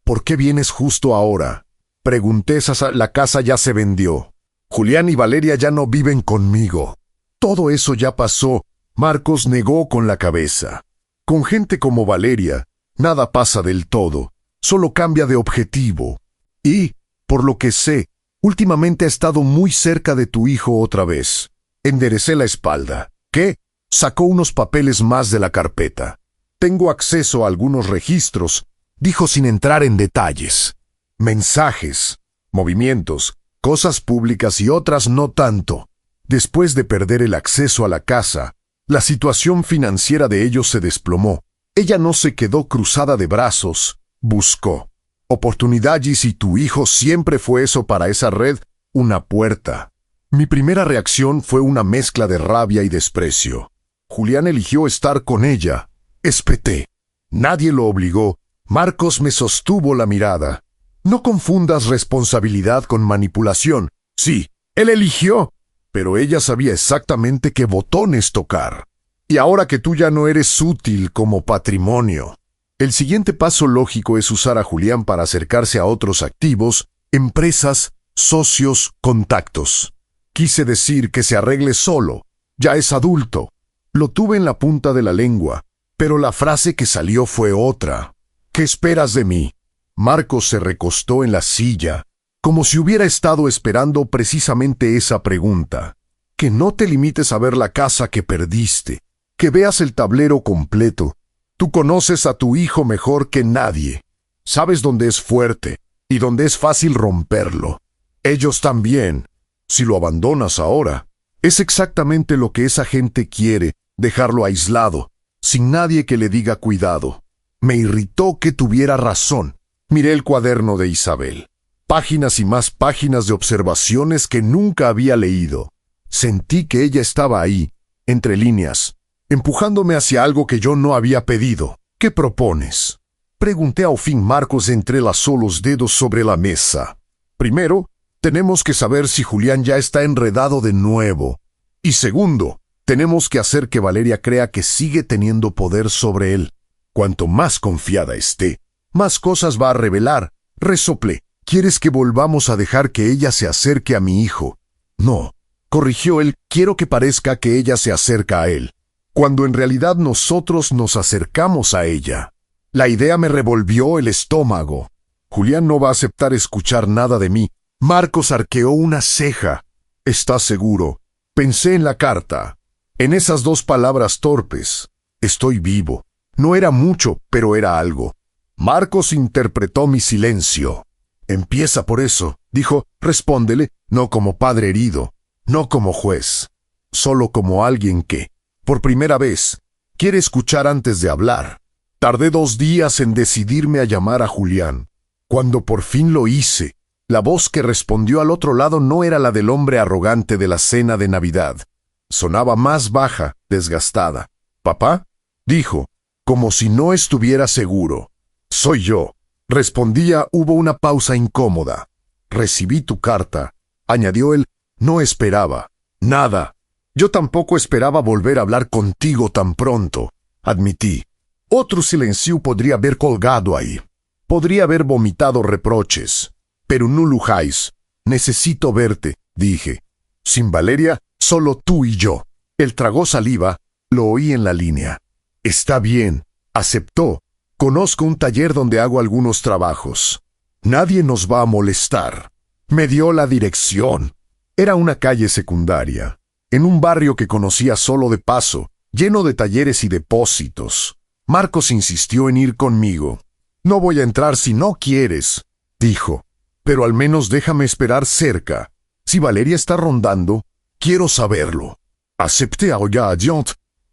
¿Por qué vienes justo ahora? Pregunté. La casa ya se vendió. Julián y Valeria ya no viven conmigo. Todo eso ya pasó. Marcos negó con la cabeza. Con gente como Valeria, nada pasa del todo. Solo cambia de objetivo. Y, por lo que sé, últimamente ha estado muy cerca de tu hijo otra vez. Enderecé la espalda. ¿Qué? Sacó unos papeles más de la carpeta. Tengo acceso a algunos registros, dijo sin entrar en detalles. Mensajes, movimientos, cosas públicas y otras no tanto. Después de perder el acceso a la casa, la situación financiera de ellos se desplomó. Ella no se quedó cruzada de brazos, buscó. Oportunidades y tu hijo siempre fue eso para esa red, una puerta. Mi primera reacción fue una mezcla de rabia y desprecio. Julián eligió estar con ella. Espeté. Nadie lo obligó. Marcos me sostuvo la mirada. No confundas responsabilidad con manipulación. Sí, él eligió, pero ella sabía exactamente qué botones tocar. Y ahora que tú ya no eres útil como patrimonio. El siguiente paso lógico es usar a Julián para acercarse a otros activos, empresas, socios, contactos. Quise decir que se arregle solo. Ya es adulto. Lo tuve en la punta de la lengua, pero la frase que salió fue otra. ¿Qué esperas de mí? Marcos se recostó en la silla, como si hubiera estado esperando precisamente esa pregunta. Que no te limites a ver la casa que perdiste, que veas el tablero completo. Tú conoces a tu hijo mejor que nadie. Sabes dónde es fuerte y dónde es fácil romperlo. Ellos también. Si lo abandonas ahora, es exactamente lo que esa gente quiere, dejarlo aislado, sin nadie que le diga cuidado. Me irritó que tuviera razón. Miré el cuaderno de Isabel. Páginas y más páginas de observaciones que nunca había leído. Sentí que ella estaba ahí, entre líneas, empujándome hacia algo que yo no había pedido. ¿Qué propones? Pregunté al fin. Marcos entrelazó los dedos sobre la mesa. Primero, tenemos que saber si Julián ya está enredado de nuevo. Y segundo, tenemos que hacer que Valeria crea que sigue teniendo poder sobre él. Cuanto más confiada esté, más cosas va a revelar. Resoplé. ¿Quieres que volvamos a dejar que ella se acerque a mi hijo? No, corrigió él. Quiero que parezca que ella se acerca a él, cuando en realidad nosotros nos acercamos a ella. La idea me revolvió el estómago. Julián no va a aceptar escuchar nada de mí. Marcos arqueó una ceja. ¿Estás seguro? Pensé en la carta, en esas dos palabras torpes. Estoy vivo. No era mucho, pero era algo. Marcos interpretó mi silencio. Empieza por eso, dijo. Respóndele, no como padre herido, no como juez, solo como alguien que, por primera vez, quiere escuchar antes de hablar. Tardé 2 días en decidirme a llamar a Julián. Cuando por fin lo hice, la voz que respondió al otro lado no era la del hombre arrogante de la cena de Navidad. Sonaba más baja, desgastada. «¿Papá?», dijo, como si no estuviera seguro. «Soy yo», respondía. Hubo una pausa incómoda. «Recibí tu carta», añadió él. «No esperaba nada. Yo tampoco esperaba volver a hablar contigo tan pronto», admití. Otro silencio podría haber colgado ahí. Podría haber vomitado reproches. «Pero no lujáis. Necesito verte», dije. «Sin Valeria, solo tú y yo». Él tragó saliva. Lo oí en la línea. «Está bien», aceptó. «Conozco un taller donde hago algunos trabajos. Nadie nos va a molestar». Me dio la dirección. Era una calle secundaria, en un barrio que conocía solo de paso, lleno de talleres y depósitos. Marcos insistió en ir conmigo. «No voy a entrar si no quieres», dijo. «Pero al menos déjame esperar cerca. Si Valeria está rondando, quiero saberlo». Acepté allá.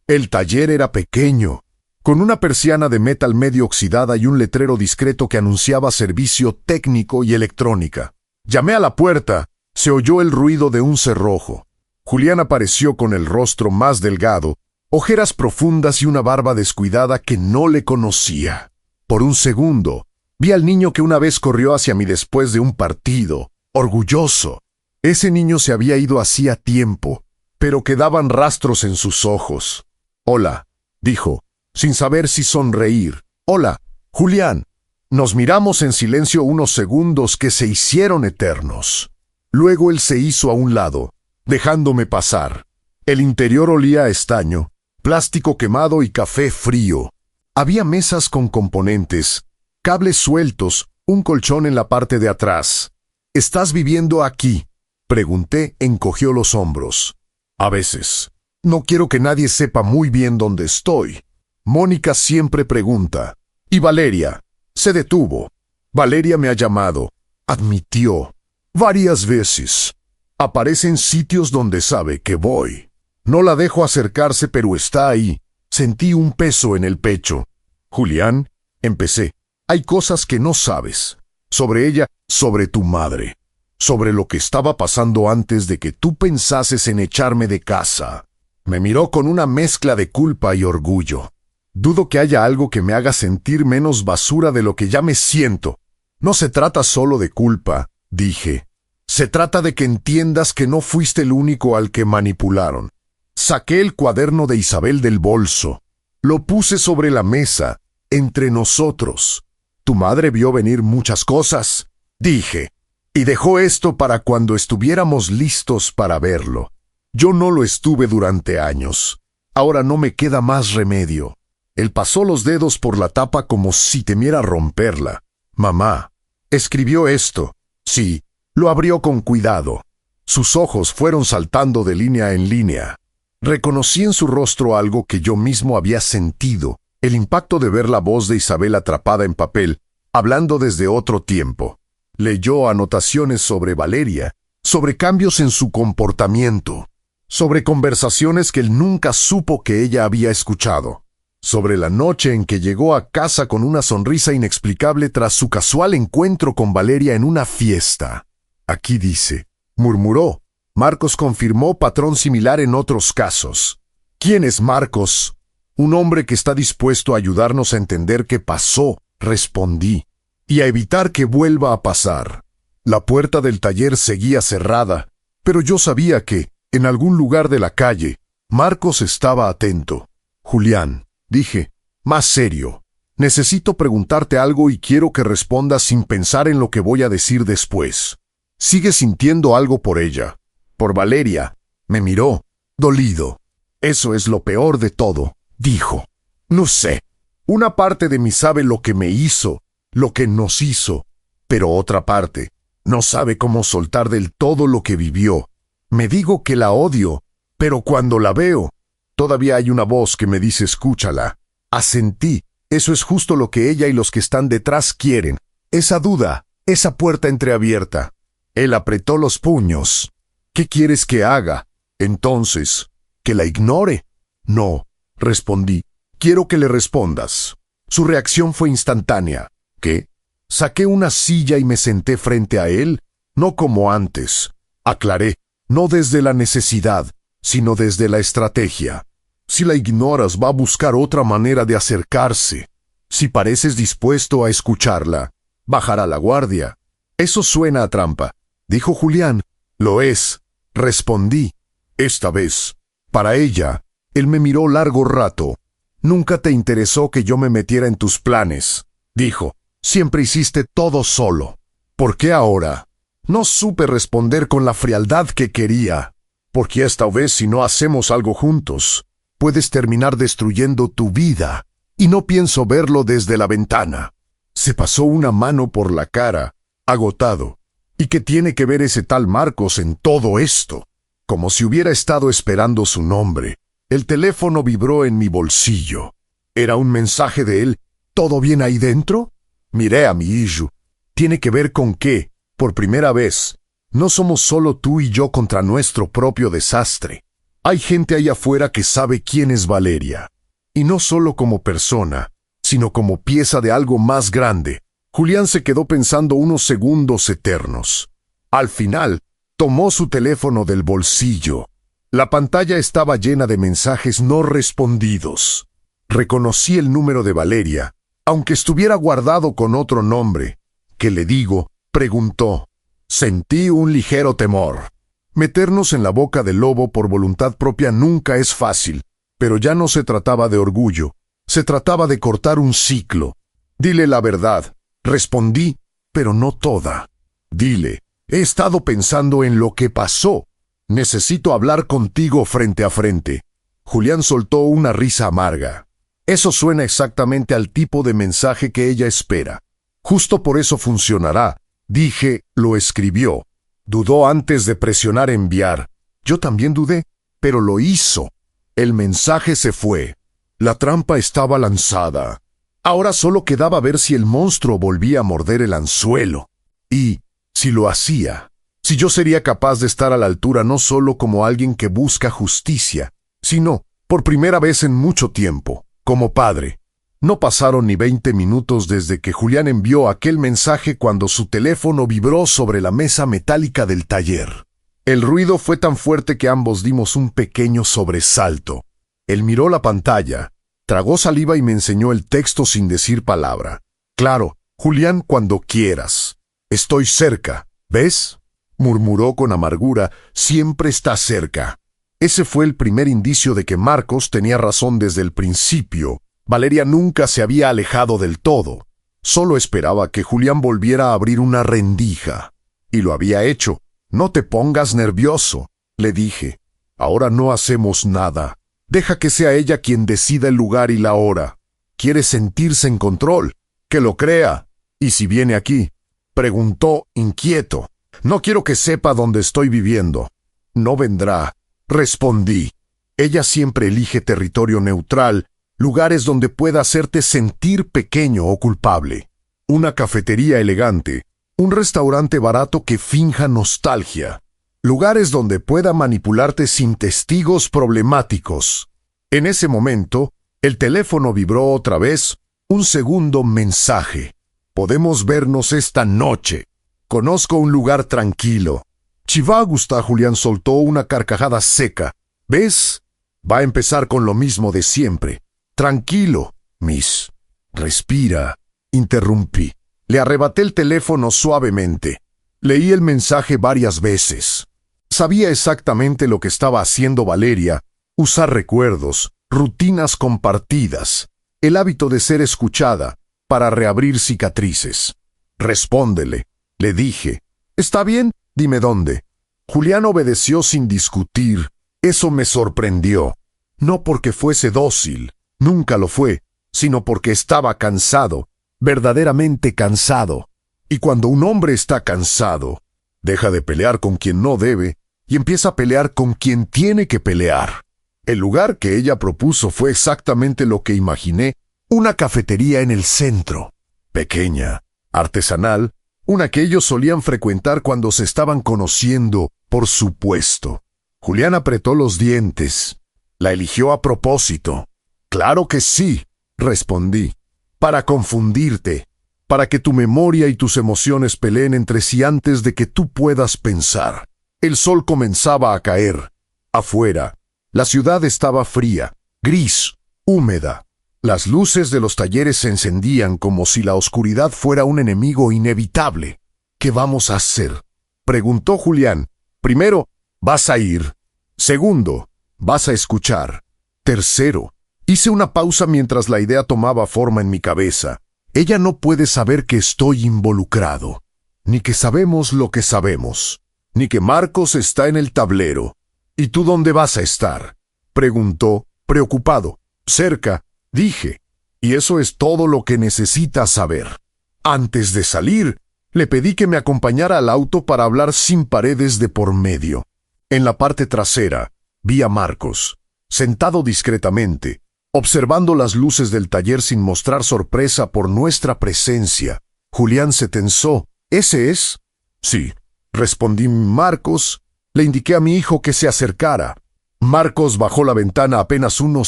El taller era pequeño, con una persiana de metal medio oxidada y un letrero discreto que anunciaba servicio técnico y electrónica. Llamé a la puerta. Se oyó el ruido de un cerrojo. Julián apareció con el rostro más delgado, ojeras profundas y una barba descuidada que no le conocía. Por un segundo, vi al niño que una vez corrió hacia mí después de un partido, orgulloso. Ese niño se había ido hacía tiempo, pero quedaban rastros en sus ojos. «Hola», dijo, sin saber si sonreír. «Hola, Julián». Nos miramos en silencio unos segundos que se hicieron eternos. Luego él se hizo a un lado, dejándome pasar. El interior olía a estaño, plástico quemado y café frío. Había mesas con componentes, cables sueltos, un colchón en la parte de atrás. «¿Estás viviendo aquí?», pregunté. Encogió los hombros. «A veces. No quiero que nadie sepa muy bien dónde estoy. Mónica siempre pregunta. ¿Y Valeria?». Se detuvo. «Valeria me ha llamado», admitió. «Varias veces. Aparece en sitios donde sabe que voy. No la dejo acercarse, pero está ahí». Sentí un peso en el pecho. «Julián», empecé, «hay cosas que no sabes. Sobre ella, sobre tu madre. Sobre lo que estaba pasando antes de que tú pensases en echarme de casa». Me miró con una mezcla de culpa y orgullo. «Dudo que haya algo que me haga sentir menos basura de lo que ya me siento. No se trata solo de culpa», dije. «Se trata de que entiendas que no fuiste el único al que manipularon». Saqué el cuaderno de Isabel del bolso. Lo puse sobre la mesa, entre nosotros. «Tu madre vio venir muchas cosas», dije. Y dejó esto para cuando estuviéramos listos para verlo. Yo no lo estuve durante años. Ahora no me queda más remedio. Él pasó los dedos por la tapa como si temiera romperla. Mamá, escribió esto. Sí, lo abrió con cuidado. Sus ojos fueron saltando de línea en línea. Reconocí en su rostro algo que yo mismo había sentido, el impacto de ver la voz de Isabel atrapada en papel, hablando desde otro tiempo. Leyó anotaciones sobre Valeria, sobre cambios en su comportamiento, sobre conversaciones que él nunca supo que ella había escuchado, sobre la noche en que llegó a casa con una sonrisa inexplicable tras su casual encuentro con Valeria en una fiesta. Aquí dice, murmuró. Marcos confirmó patrón similar en otros casos. ¿Quién es Marcos? Un hombre que está dispuesto a ayudarnos a entender qué pasó, respondí, y a evitar que vuelva a pasar. La puerta del taller seguía cerrada, pero yo sabía que, en algún lugar de la calle, Marcos estaba atento. Julián, dije, más serio, necesito preguntarte algo y quiero que respondas sin pensar en lo que voy a decir después. ¿Sigues sintiendo algo por ella? Por Valeria. Me miró, dolido. Eso es lo peor de todo, dijo. No sé. Una parte de mí sabe lo que me hizo, lo que nos hizo, pero otra parte no sabe cómo soltar del todo lo que vivió. Me digo que la odio, pero cuando la veo, todavía hay una voz que me dice escúchala. Asentí. Eso es justo lo que ella y los que están detrás quieren. Esa duda, esa puerta entreabierta. Él apretó los puños. ¿Qué quieres que haga? Entonces, ¿que la ignore? No, respondí. Quiero que le respondas. Su reacción fue instantánea. ¿Qué? Saqué una silla y me senté frente a él, no como antes. Aclaré, no desde la necesidad, sino desde la estrategia. Si la ignoras, va a buscar otra manera de acercarse. Si pareces dispuesto a escucharla, bajará la guardia. Eso suena a trampa, dijo Julián. Lo es, respondí. Esta vez, para ella, él me miró largo rato. Nunca te interesó que yo me metiera en tus planes, dijo. Siempre hiciste todo solo. ¿Por qué ahora? No supe responder con la frialdad que quería. Porque esta vez si no hacemos algo juntos, puedes terminar destruyendo tu vida, y no pienso verlo desde la ventana. Se pasó una mano por la cara, agotado. ¿Y qué tiene que ver ese tal Marcos en todo esto? Como si hubiera estado esperando su nombre. El teléfono vibró en mi bolsillo. ¿Era un mensaje de él? ¿Todo bien ahí dentro? Miré a mi hijo. Tiene que ver con que, por primera vez, no somos solo tú y yo contra nuestro propio desastre. Hay gente ahí afuera que sabe quién es Valeria. Y no solo como persona, sino como pieza de algo más grande. Julián se quedó pensando unos segundos eternos. Al final, tomó su teléfono del bolsillo. La pantalla estaba llena de mensajes no respondidos. Reconocí el número de Valeria, aunque estuviera guardado con otro nombre. ¿Qué le digo? Preguntó. Sentí un ligero temor. Meternos en la boca del lobo por voluntad propia nunca es fácil, pero ya no se trataba de orgullo. Se trataba de cortar un ciclo. Dile la verdad. Respondí, pero no toda. Dile, he estado pensando en lo que pasó. Necesito hablar contigo frente a frente. Julián soltó una risa amarga. Eso suena exactamente al tipo de mensaje que ella espera. Justo por eso funcionará. Dije, lo escribió. Dudó antes de presionar enviar. Yo también dudé, pero lo hizo. El mensaje se fue. La trampa estaba lanzada. Ahora solo quedaba ver si el monstruo volvía a morder el anzuelo. Y, si lo hacía, si yo sería capaz de estar a la altura no solo como alguien que busca justicia, sino, por primera vez en mucho tiempo, como padre. No pasaron ni 20 minutos desde que Julián envió aquel mensaje cuando su teléfono vibró sobre la mesa metálica del taller. El ruido fue tan fuerte que ambos dimos un pequeño sobresalto. Él miró la pantalla, tragó saliva y me enseñó el texto sin decir palabra. Claro, Julián, cuando quieras. Estoy cerca, ¿ves? Murmuró con amargura, siempre está cerca. Ese fue el primer indicio de que Marcos tenía razón desde el principio. Valeria nunca se había alejado del todo. Solo esperaba que Julián volviera a abrir una rendija. Y lo había hecho. No te pongas nervioso, le dije. Ahora no hacemos nada. Deja que sea ella quien decida el lugar y la hora. Quiere sentirse en control. Que lo crea. ¿Y si viene aquí? Preguntó inquieto. No quiero que sepa dónde estoy viviendo. No vendrá, respondí. Ella siempre elige territorio neutral, lugares donde pueda hacerte sentir pequeño o culpable. Una cafetería elegante, un restaurante barato que finja nostalgia. Lugares donde pueda manipularte sin testigos problemáticos. En ese momento, el teléfono vibró otra vez. Un segundo mensaje. Podemos vernos esta noche. Conozco un lugar tranquilo. Chivagusta, Julián soltó una carcajada seca. ¿Ves? Va a empezar con lo mismo de siempre. Tranquilo, Miss. Respira. Interrumpí. Le arrebaté el teléfono suavemente. Leí el mensaje varias veces. Sabía exactamente lo que estaba haciendo Valeria. Usar recuerdos, rutinas compartidas, el hábito de ser escuchada para reabrir cicatrices. Respóndele, le dije. ¿Está bien? Dime dónde. Julián obedeció sin discutir. Eso me sorprendió. No porque fuese dócil, nunca lo fue, sino porque estaba cansado, verdaderamente cansado. Y cuando un hombre está cansado, deja de pelear con quien no debe y empieza a pelear con quien tiene que pelear. El lugar que ella propuso fue exactamente lo que imaginé, una cafetería en el centro. Pequeña, artesanal, una que ellos solían frecuentar cuando se estaban conociendo, por supuesto. Julián apretó los dientes. La eligió a propósito. Claro que sí, respondí. Para confundirte, para que tu memoria y tus emociones peleen entre sí antes de que tú puedas pensar. El sol comenzaba a caer. Afuera, la ciudad estaba fría, gris, húmeda. Las luces de los talleres se encendían como si la oscuridad fuera un enemigo inevitable. ¿Qué vamos a hacer?, preguntó Julián. Primero, vas a ir. Segundo, vas a escuchar. Tercero, hice una pausa mientras la idea tomaba forma en mi cabeza. Ella no puede saber que estoy involucrado, ni que sabemos lo que sabemos, ni que Marcos está en el tablero. ¿Y tú dónde vas a estar?, preguntó, preocupado. Cerca, dije, y eso es todo lo que necesitas saber. Antes de salir, le pedí que me acompañara al auto para hablar sin paredes de por medio. En la parte trasera, vi a Marcos, sentado discretamente, observando las luces del taller sin mostrar sorpresa por nuestra presencia. Julián se tensó. ¿Ese es? Sí, respondí. Marcos. Le indiqué a mi hijo que se acercara. Marcos bajó la ventana apenas unos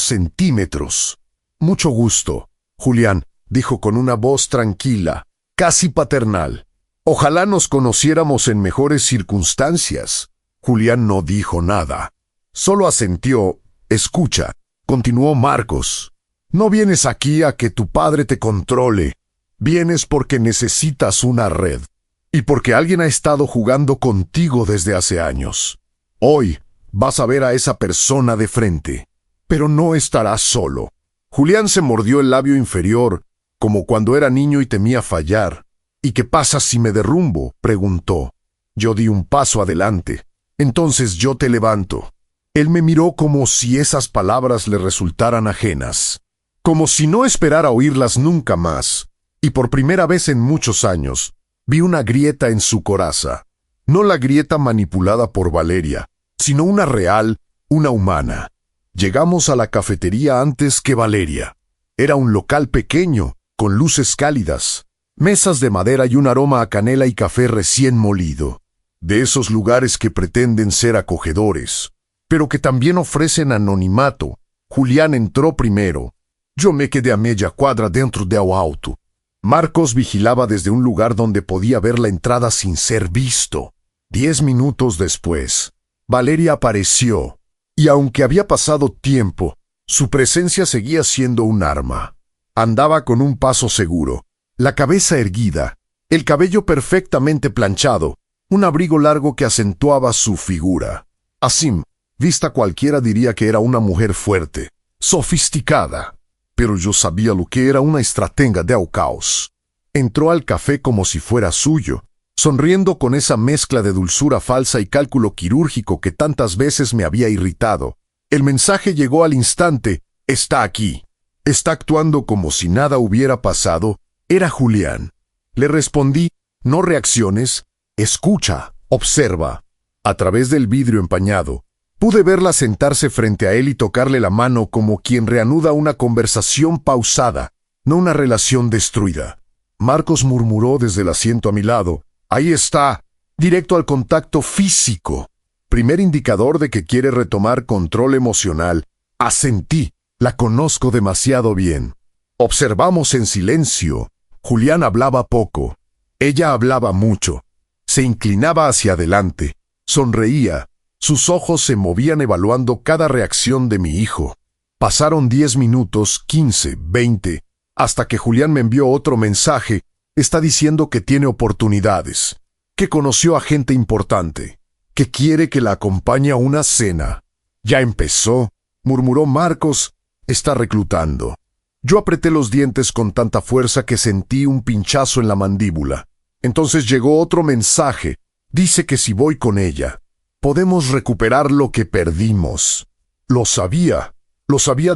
centímetros. Mucho gusto, Julián, dijo con una voz tranquila, casi paternal. Ojalá nos conociéramos en mejores circunstancias. Julián no dijo nada. Solo asintió. Escucha, continuó Marcos. No vienes aquí a que tu padre te controle. Vienes porque necesitas una red. Y porque alguien ha estado jugando contigo desde hace años. Hoy vas a ver a esa persona de frente. Pero no estarás solo. Julián se mordió el labio inferior, como cuando era niño y temía fallar. ¿Y qué pasa si me derrumbo?, preguntó. Yo di un paso adelante. Entonces yo te levanto. Él me miró como si esas palabras le resultaran ajenas. Como si no esperara oírlas nunca más. Y por primera vez en muchos años, vi una grieta en su coraza. No la grieta manipulada por Valeria, sino una real, una humana. Llegamos a la cafetería antes que Valeria. Era un local pequeño, con luces cálidas, mesas de madera y un aroma a canela y café recién molido. De esos lugares que pretenden ser acogedores, pero que también ofrecen anonimato. Julián entró primero. Yo me quedé a media cuadra dentro del auto. Marcos vigilaba desde un lugar donde podía ver la entrada sin ser visto. 10 minutos después, Valeria apareció, y aunque había pasado tiempo, su presencia seguía siendo un arma. Andaba con un paso seguro, la cabeza erguida, el cabello perfectamente planchado, un abrigo largo que acentuaba su figura. Así, vista cualquiera diría que era una mujer fuerte, sofisticada. Pero yo sabía lo que era una estratega del caos. Entró al café como si fuera suyo, sonriendo con esa mezcla de dulzura falsa y cálculo quirúrgico que tantas veces me había irritado. El mensaje llegó al instante. Está aquí. Está actuando como si nada hubiera pasado. Era Julián. Le respondí, no reacciones, escucha, observa. A través del vidrio empañado, pude verla sentarse frente a él y tocarle la mano como quien reanuda una conversación pausada, no una relación destruida. Marcos murmuró desde el asiento a mi lado. Ahí está, directo al contacto físico. Primer indicador de que quiere retomar control emocional. Asentí, la conozco demasiado bien. Observamos en silencio. Julián hablaba poco. Ella hablaba mucho. Se inclinaba hacia adelante. Sonreía. Sus ojos se movían evaluando cada reacción de mi hijo. Pasaron 10 minutos, 15, 20, hasta que Julián me envió otro mensaje. Está diciendo que tiene oportunidades, que conoció a gente importante, que quiere que la acompañe a una cena. Ya empezó, murmuró Marcos. Está reclutando. Yo apreté los dientes con tanta fuerza que sentí un pinchazo en la mandíbula. Entonces llegó otro mensaje. Dice que si voy con ella, podemos recuperar lo que perdimos. Lo sabía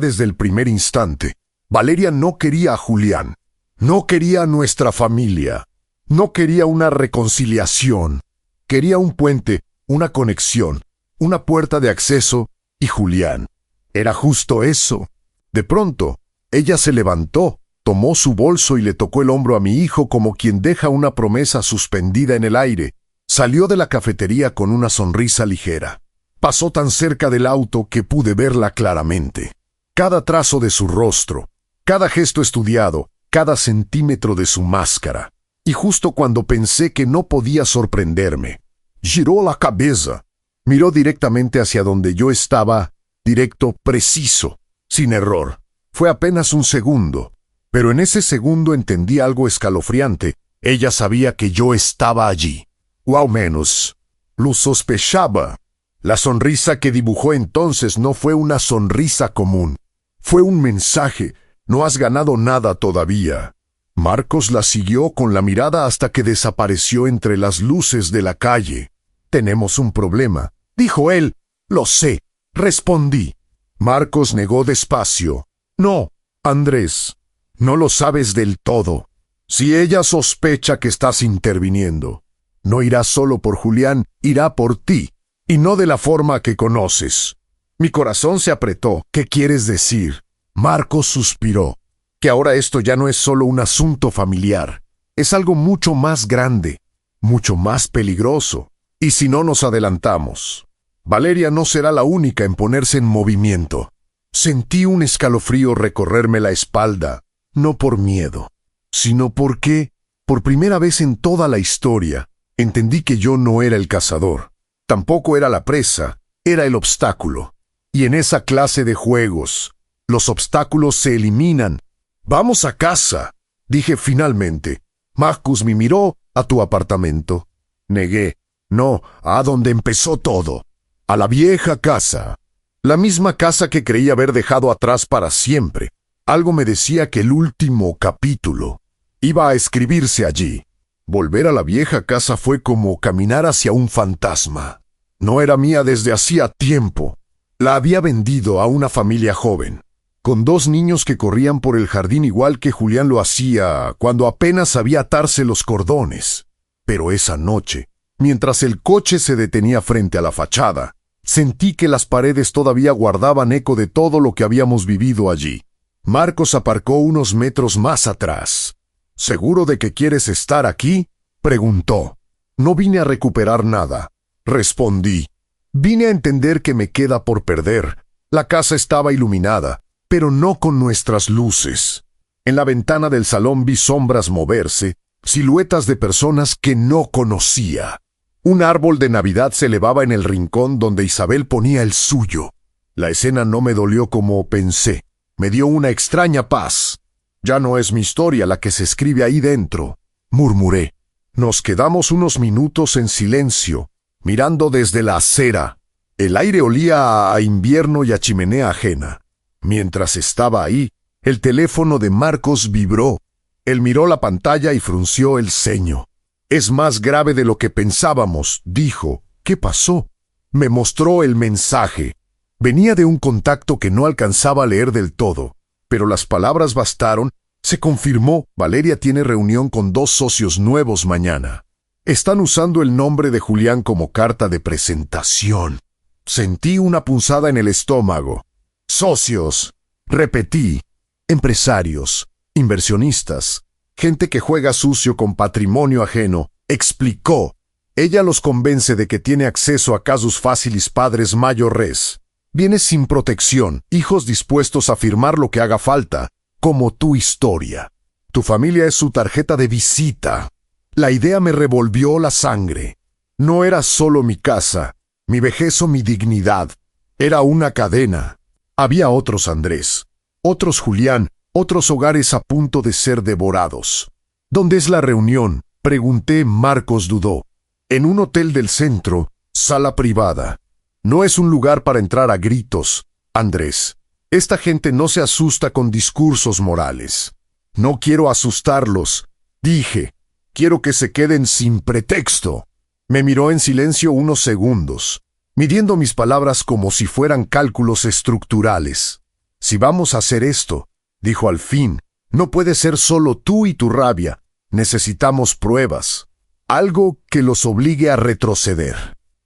desde el primer instante. Valeria no quería a Julián. No quería a nuestra familia. No quería una reconciliación. Quería un puente, una conexión, una puerta de acceso y Julián. Era justo eso. De pronto, ella se levantó, tomó su bolso y le tocó el hombro a mi hijo como quien deja una promesa suspendida en el aire. Salió de la cafetería con una sonrisa ligera. Pasó tan cerca del auto que pude verla claramente. Cada trazo de su rostro, cada gesto estudiado, cada centímetro de su máscara. Y justo cuando pensé que no podía sorprenderme, giró la cabeza, miró directamente hacia donde yo estaba, directo, preciso, sin error. Fue apenas un segundo, pero en ese segundo entendí algo escalofriante. Ella sabía que yo estaba allí, o al menos lo sospechaba. La sonrisa que dibujó entonces no fue una sonrisa común. Fue un mensaje. No has ganado nada todavía. Marcos la siguió con la mirada hasta que desapareció entre las luces de la calle. Tenemos un problema, dijo él. Lo sé, respondí. Marcos negó despacio. No, Andrés, no lo sabes del todo. Si ella sospecha que estás interviniendo, no irá solo por Julián, irá por ti, y no de la forma que conoces. Mi corazón se apretó. ¿Qué quieres decir? Marcos suspiró. Que ahora esto ya no es solo un asunto familiar. Es algo mucho más grande, mucho más peligroso. Y si no nos adelantamos, Valeria no será la única en ponerse en movimiento. Sentí un escalofrío recorrerme la espalda, no por miedo, sino porque, por primera vez en toda la historia, entendí que yo no era el cazador. Tampoco era la presa, era el obstáculo. Y en esa clase de juegos, los obstáculos se eliminan. Vamos a casa, dije finalmente. Marcus me miró. A tu apartamento. Negué. No, a donde empezó todo. A la vieja casa. La misma casa que creí haber dejado atrás para siempre. Algo me decía que el último capítulo iba a escribirse allí. Volver a la vieja casa fue como caminar hacia un fantasma. No era mía desde hacía tiempo. La había vendido a una familia joven, con 2 niños que corrían por el jardín igual que Julián lo hacía cuando apenas sabía atarse los cordones. Pero esa noche, mientras el coche se detenía frente a la fachada, sentí que las paredes todavía guardaban eco de todo lo que habíamos vivido allí. Marcos aparcó unos metros más atrás. ¿Seguro de que quieres estar aquí?, preguntó. No vine a recuperar nada, respondí. Vine a entender que me queda por perder. La casa estaba iluminada, pero no con nuestras luces. En la ventana del salón vi sombras moverse, siluetas de personas que no conocía. Un árbol de Navidad se elevaba en el rincón donde Isabel ponía el suyo. La escena no me dolió como pensé. Me dio una extraña paz. Ya no es mi historia la que se escribe ahí dentro, murmuré. Nos quedamos unos minutos en silencio, mirando desde la acera. El aire olía a invierno y a chimenea ajena. Mientras estaba ahí, el teléfono de Marcos vibró. Él miró la pantalla y frunció el ceño. Es más grave de lo que pensábamos, dijo. ¿Qué pasó? Me mostró el mensaje. Venía de un contacto que no alcanzaba a leer del todo, pero las palabras bastaron. Se confirmó, Valeria tiene reunión con 2 socios nuevos mañana. Están usando el nombre de Julián como carta de presentación. Sentí una punzada en el estómago. Socios, repetí, empresarios, inversionistas, gente que juega sucio con patrimonio ajeno, explicó. Ella los convence de que tiene acceso a casus facilis padres mayores. Vienes sin protección, hijos dispuestos a firmar lo que haga falta, como tu historia. Tu familia es su tarjeta de visita. La idea me revolvió la sangre. No era solo mi casa, mi vejez o mi dignidad. Era una cadena. Había otros Andrés, otros Julián, otros hogares a punto de ser devorados. ¿Dónde es la reunión?, pregunté. Marcos dudó. En un hotel del centro, sala privada. No es un lugar para entrar a gritos, Andrés. Esta gente no se asusta con discursos morales. No quiero asustarlos, dije. Quiero que se queden sin pretexto. Me miró en silencio unos segundos, midiendo mis palabras como si fueran cálculos estructurales. Si vamos a hacer esto, dijo al fin, no puede ser solo tú y tu rabia. Necesitamos pruebas. Algo que los obligue a retroceder.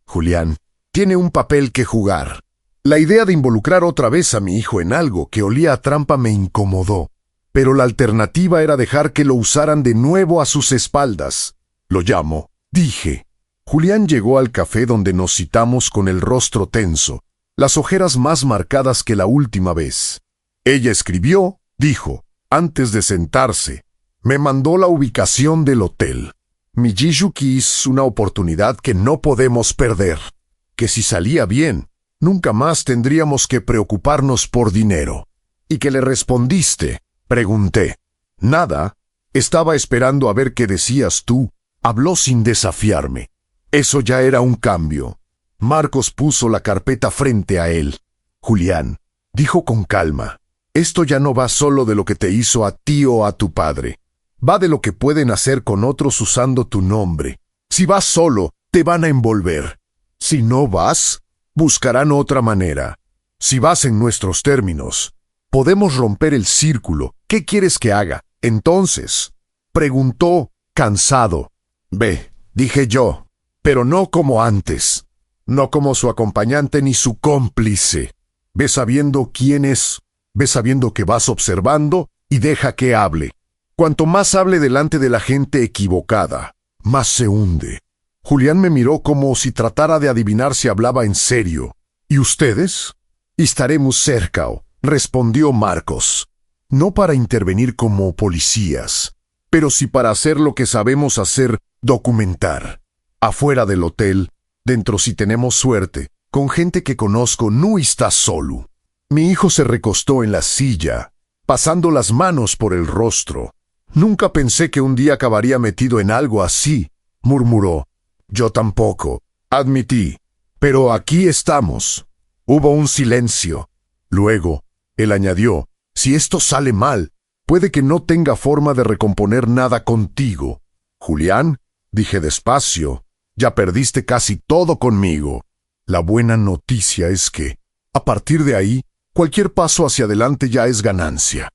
Julián tiene un papel que jugar. La idea de involucrar otra vez a mi hijo en algo que olía a trampa me incomodó, pero la alternativa era dejar que lo usaran de nuevo a sus espaldas. Lo llamo, dije. Julián llegó al café donde nos citamos con el rostro tenso, las ojeras más marcadas que la última vez. Ella escribió, dijo, antes de sentarse. Me mandó la ubicación del hotel. Miyuki es una oportunidad que no podemos perder. Que si salía bien, nunca más tendríamos que preocuparnos por dinero. ¿Y qué le respondiste?, pregunté. Nada. Estaba esperando a ver qué decías tú. Habló sin desafiarme. Eso ya era un cambio. Marcos puso la carpeta frente a él. Julián, dijo con calma, esto ya no va solo de lo que te hizo a ti o a tu padre. Va de lo que pueden hacer con otros usando tu nombre. Si vas solo, te van a envolver. Si no vas, buscarán otra manera. Si vas en nuestros términos, podemos romper el círculo. ¿Qué quieres que haga? Entonces, preguntó, cansado. Ve, dije yo, pero no como antes. No como su acompañante ni su cómplice. Ve sabiendo quién es, ve sabiendo que vas observando y deja que hable. Cuanto más hable delante de la gente equivocada, más se hunde. Julián me miró como si tratara de adivinar si hablaba en serio. ¿Y ustedes? Estaremos cerca, respondió Marcos. No para intervenir como policías, pero sí para hacer lo que sabemos hacer, documentar. Afuera del hotel, dentro si tenemos suerte, con gente que conozco, no está solo. Mi hijo se recostó en la silla, pasando las manos por el rostro. Nunca pensé que un día acabaría metido en algo así, murmuró. Yo tampoco, admití. Pero aquí estamos. Hubo un silencio. Luego, él añadió, si esto sale mal, puede que no tenga forma de recomponer nada contigo. Julián, dije despacio, ya perdiste casi todo conmigo. La buena noticia es que, a partir de ahí, cualquier paso hacia adelante ya es ganancia.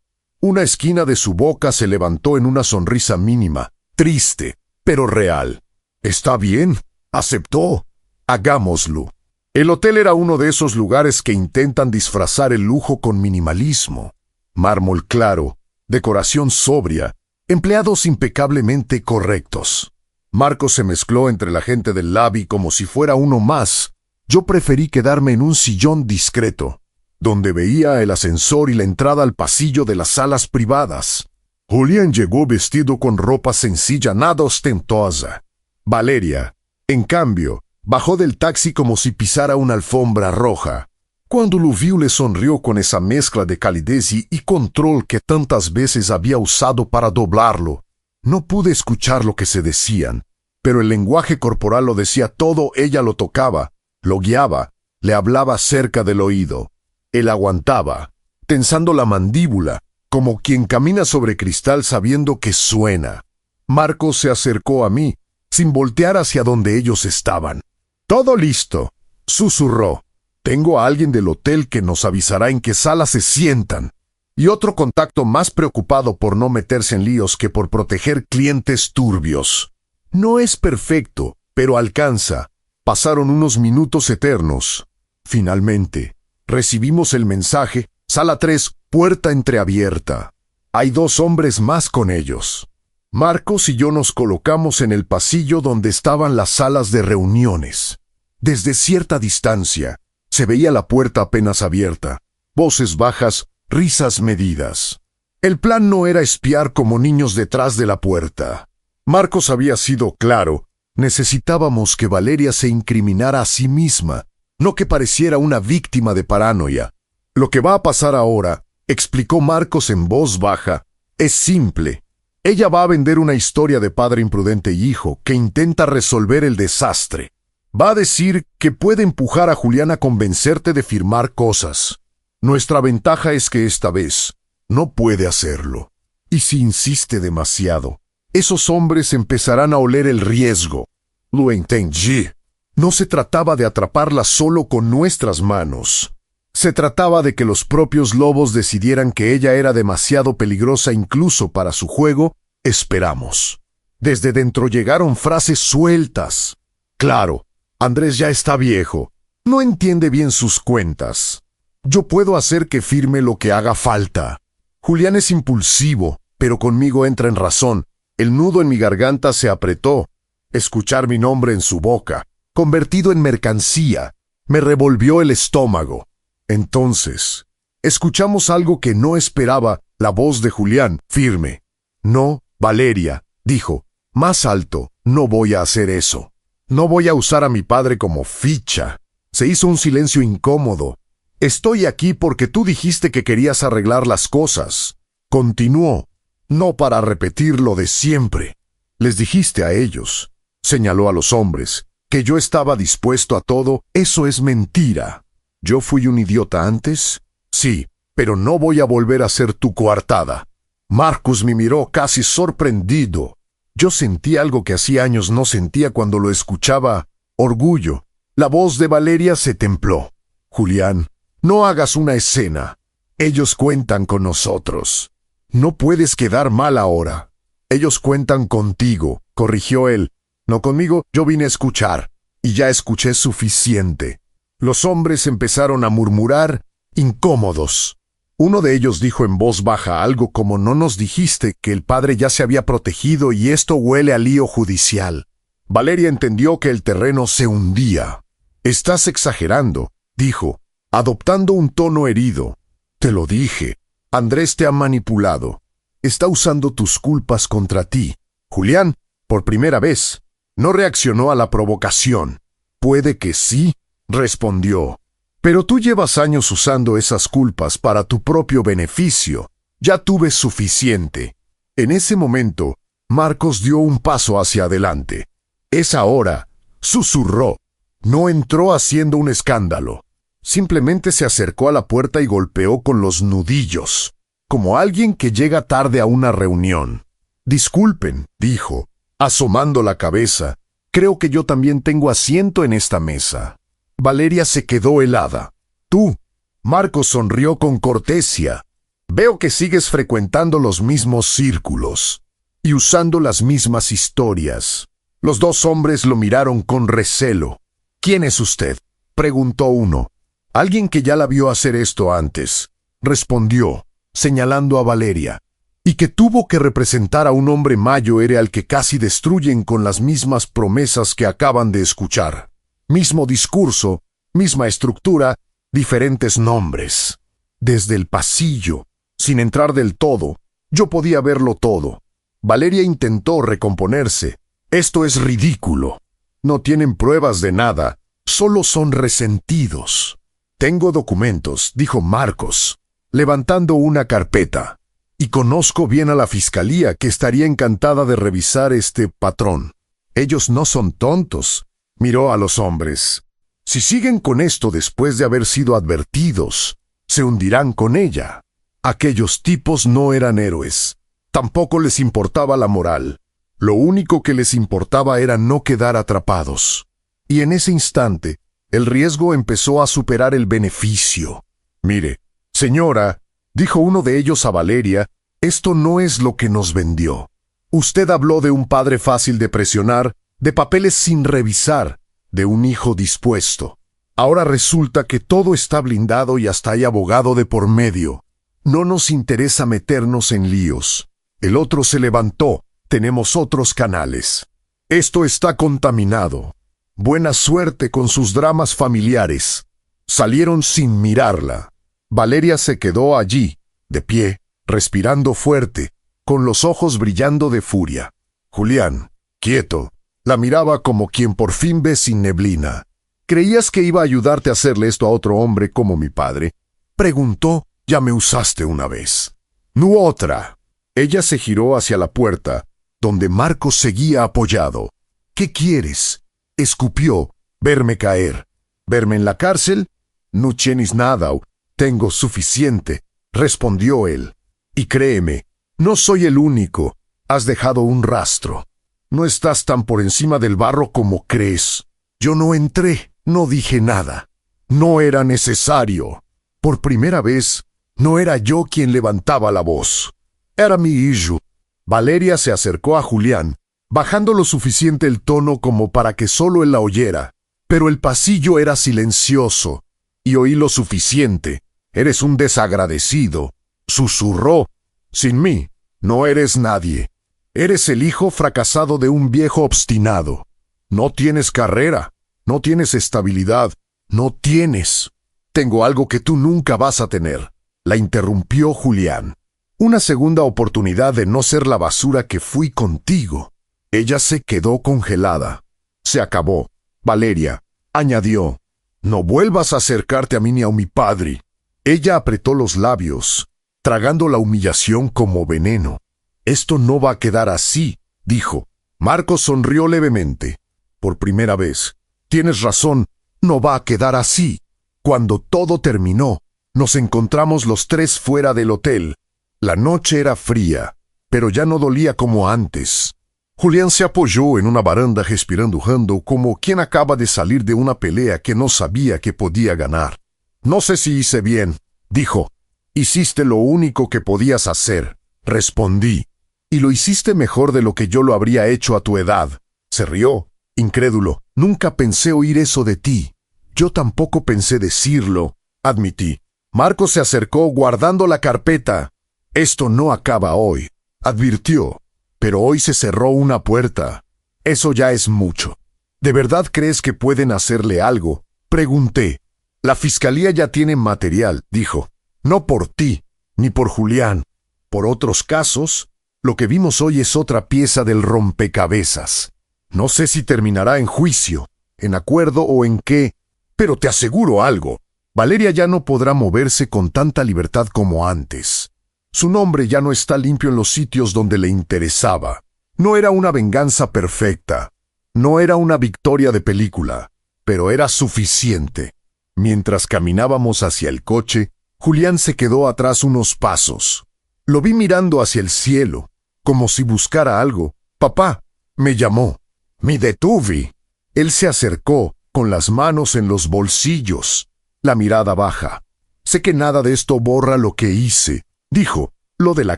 Una esquina de su boca se levantó en una sonrisa mínima, triste, pero real. Está bien, aceptó. Hagámoslo. El hotel era uno de esos lugares que intentan disfrazar el lujo con minimalismo. Mármol claro, decoración sobria, empleados impecablemente correctos. Marcos se mezcló entre la gente del lobby como si fuera uno más. Yo preferí quedarme en un sillón discreto, donde veía el ascensor y la entrada al pasillo de las salas privadas. Julián llegó vestido con ropa sencilla, nada ostentosa. Valeria, en cambio, bajó del taxi como si pisara una alfombra roja. Cuando lo vio le sonrió con esa mezcla de calidez y control que tantas veces había usado para doblarlo. No pude escuchar lo que se decían, pero el lenguaje corporal lo decía todo. Ella lo tocaba, lo guiaba, le hablaba cerca del oído. Él aguantaba, tensando la mandíbula, como quien camina sobre cristal sabiendo que suena. Marcos se acercó a mí, sin voltear hacia donde ellos estaban. «Todo listo», susurró. «Tengo a alguien del hotel que nos avisará en qué sala se sientan». Y otro contacto más preocupado por no meterse en líos que por proteger clientes turbios. No es perfecto, pero alcanza. Pasaron unos minutos eternos. Finalmente, recibimos el mensaje: Sala 3, puerta entreabierta. Hay 2 hombres más con ellos. Marcos y yo nos colocamos en el pasillo donde estaban las salas de reuniones. Desde cierta distancia, se veía la puerta apenas abierta. Voces bajas, risas medidas. El plan no era espiar como niños detrás de la puerta. Marcos había sido claro: necesitábamos que Valeria se incriminara a sí misma, no que pareciera una víctima de paranoia. Lo que va a pasar ahora, explicó Marcos en voz baja, es simple. Ella va a vender una historia de padre imprudente y hijo que intenta resolver el desastre. Va a decir que puede empujar a Julián a convencerte de firmar cosas. Nuestra ventaja es que esta vez no puede hacerlo. Y si insiste demasiado, esos hombres empezarán a oler el riesgo. Lo entendí. No se trataba de atraparla solo con nuestras manos. Se trataba de que los propios lobos decidieran que ella era demasiado peligrosa incluso para su juego. Esperamos. Desde dentro llegaron frases sueltas. Claro, Andrés ya está viejo. No entiende bien sus cuentas. Yo puedo hacer que firme lo que haga falta. Julián es impulsivo, pero conmigo entra en razón. El nudo en mi garganta se apretó. Escuchar mi nombre en su boca, convertido en mercancía, me revolvió el estómago. Entonces, escuchamos algo que no esperaba, la voz de Julián, firme. «No, Valeria», dijo, más alto, «no voy a hacer eso. No voy a usar a mi padre como ficha». Se hizo un silencio incómodo. «Estoy aquí porque tú dijiste que querías arreglar las cosas». Continuó. «No para repetir lo de siempre. Les dijiste a ellos», señaló a los hombres, «que yo estaba dispuesto a todo. Eso es mentira». «¿Yo fui un idiota antes?» «Sí, pero no voy a volver a ser tu coartada». Marcus me miró casi sorprendido. Yo sentí algo que hacía años no sentía cuando lo escuchaba: orgullo. La voz de Valeria se templó. «Julián, no hagas una escena. Ellos cuentan con nosotros. No puedes quedar mal ahora». «Ellos cuentan contigo», corrigió él. «No conmigo, yo vine a escuchar. Y ya escuché suficiente». Los hombres empezaron a murmurar, incómodos. Uno de ellos dijo en voz baja algo como: «No nos dijiste que el padre ya se había protegido y esto huele a lío judicial». Valeria entendió que el terreno se hundía. «Estás exagerando», dijo, adoptando un tono herido. «Te lo dije. Andrés te ha manipulado. Está usando tus culpas contra ti». Julián, por primera vez, no reaccionó a la provocación. «Puede que sí», respondió. «Pero tú llevas años usando esas culpas para tu propio beneficio. Ya tuve suficiente». En ese momento, Marcos dio un paso hacia adelante. «Es ahora», susurró. No entró haciendo un escándalo. Simplemente se acercó a la puerta y golpeó con los nudillos, como alguien que llega tarde a una reunión. «Disculpen», dijo, asomando la cabeza. «Creo que yo también tengo asiento en esta mesa». Valeria se quedó helada. «Tú», Marcos sonrió con cortesía, «veo que sigues frecuentando los mismos círculos y usando las mismas historias». Los 2 hombres lo miraron con recelo. «¿Quién es usted?», preguntó uno. «Alguien que ya la vio hacer esto antes», respondió, señalando a Valeria. «Y que tuvo que representar a un hombre mayor al que casi destruyen con las mismas promesas que acaban de escuchar. Mismo discurso, misma estructura, diferentes nombres. Desde el pasillo, sin entrar del todo, yo podía verlo todo». Valeria intentó recomponerse. «Esto es ridículo. No tienen pruebas de nada, solo son resentidos». «Tengo documentos», dijo Marcos, levantando una carpeta. «Y conozco bien a la fiscalía, que estaría encantada de revisar este patrón. Ellos no son tontos». Miró a los hombres. «Si siguen con esto después de haber sido advertidos, se hundirán con ella». Aquellos tipos no eran héroes. Tampoco les importaba la moral. Lo único que les importaba era no quedar atrapados. Y en ese instante, el riesgo empezó a superar el beneficio. «Mire, señora», dijo uno de ellos a Valeria, «esto no es lo que nos vendió. Usted habló de un padre fácil de presionar, de papeles sin revisar, de un hijo dispuesto. Ahora resulta que todo está blindado y hasta hay abogado de por medio. No nos interesa meternos en líos. El otro se levantó, tenemos otros canales. Esto está contaminado. Buena suerte con sus dramas familiares». Salieron sin mirarla. Valeria se quedó allí, de pie, respirando fuerte, con los ojos brillando de furia. Julián, quieto, la miraba como quien por fin ve sin neblina. «¿Creías que iba a ayudarte a hacerle esto a otro hombre como mi padre?», preguntó. «Ya me usaste una vez. ¡Nu otra!». Ella se giró hacia la puerta, donde Marcos seguía apoyado. «¿Qué quieres?», escupió. «Verme caer. ¿Verme en la cárcel? No tienes nada, tengo suficiente», respondió él. «Y créeme, no soy el único. Has dejado un rastro. No estás tan por encima del barro como crees. Yo no entré, no dije nada. No era necesario. Por primera vez, no era yo quien levantaba la voz. Era mi hijo». Valeria se acercó a Julián, bajando lo suficiente el tono como para que solo él la oyera. Pero el pasillo era silencioso, y oí lo suficiente. «Eres un desagradecido», susurró. «Sin mí, no eres nadie. Eres el hijo fracasado de un viejo obstinado. No tienes carrera, no tienes estabilidad, no tienes». «Tengo algo que tú nunca vas a tener», la interrumpió Julián. «Una segunda oportunidad de no ser la basura que fui contigo». Ella se quedó congelada. «Se acabó. Valeria», añadió, «no vuelvas a acercarte a mí ni a mi padre». Ella apretó los labios, tragando la humillación como veneno. «Esto no va a quedar así», dijo. Marcos sonrió levemente. «Por primera vez. Tienes razón, no va a quedar así». Cuando todo terminó, nos encontramos los tres fuera del hotel. La noche era fría, pero ya no dolía como antes. Julián se apoyó en una baranda respirando hondo como quien acaba de salir de una pelea que no sabía que podía ganar. «No sé si hice bien», dijo. «Hiciste lo único que podías hacer», respondí. «Y lo hiciste mejor de lo que yo lo habría hecho a tu edad». Se rió, incrédulo. «Nunca pensé oír eso de ti». «Yo tampoco pensé decirlo», admití. Marcos se acercó guardando la carpeta. «Esto no acaba hoy», advirtió. «Pero hoy se cerró una puerta. Eso ya es mucho». «¿De verdad crees que pueden hacerle algo?», pregunté. «La fiscalía ya tiene material», dijo. «No por ti, ni por Julián. Por otros casos, lo que vimos hoy es otra pieza del rompecabezas. No sé si terminará en juicio, en acuerdo o en qué, pero te aseguro algo. Valeria ya no podrá moverse con tanta libertad como antes. Su nombre ya no está limpio en los sitios donde le interesaba. No era una venganza perfecta. No era una victoria de película, pero era suficiente». Mientras caminábamos hacia el coche, Julián se quedó atrás unos pasos. Lo vi mirando hacia el cielo, como si buscara algo. «Papá», me llamó. Me detuve. Él se acercó, con las manos en los bolsillos, la mirada baja. «Sé que nada de esto borra lo que hice», dijo. «Lo de la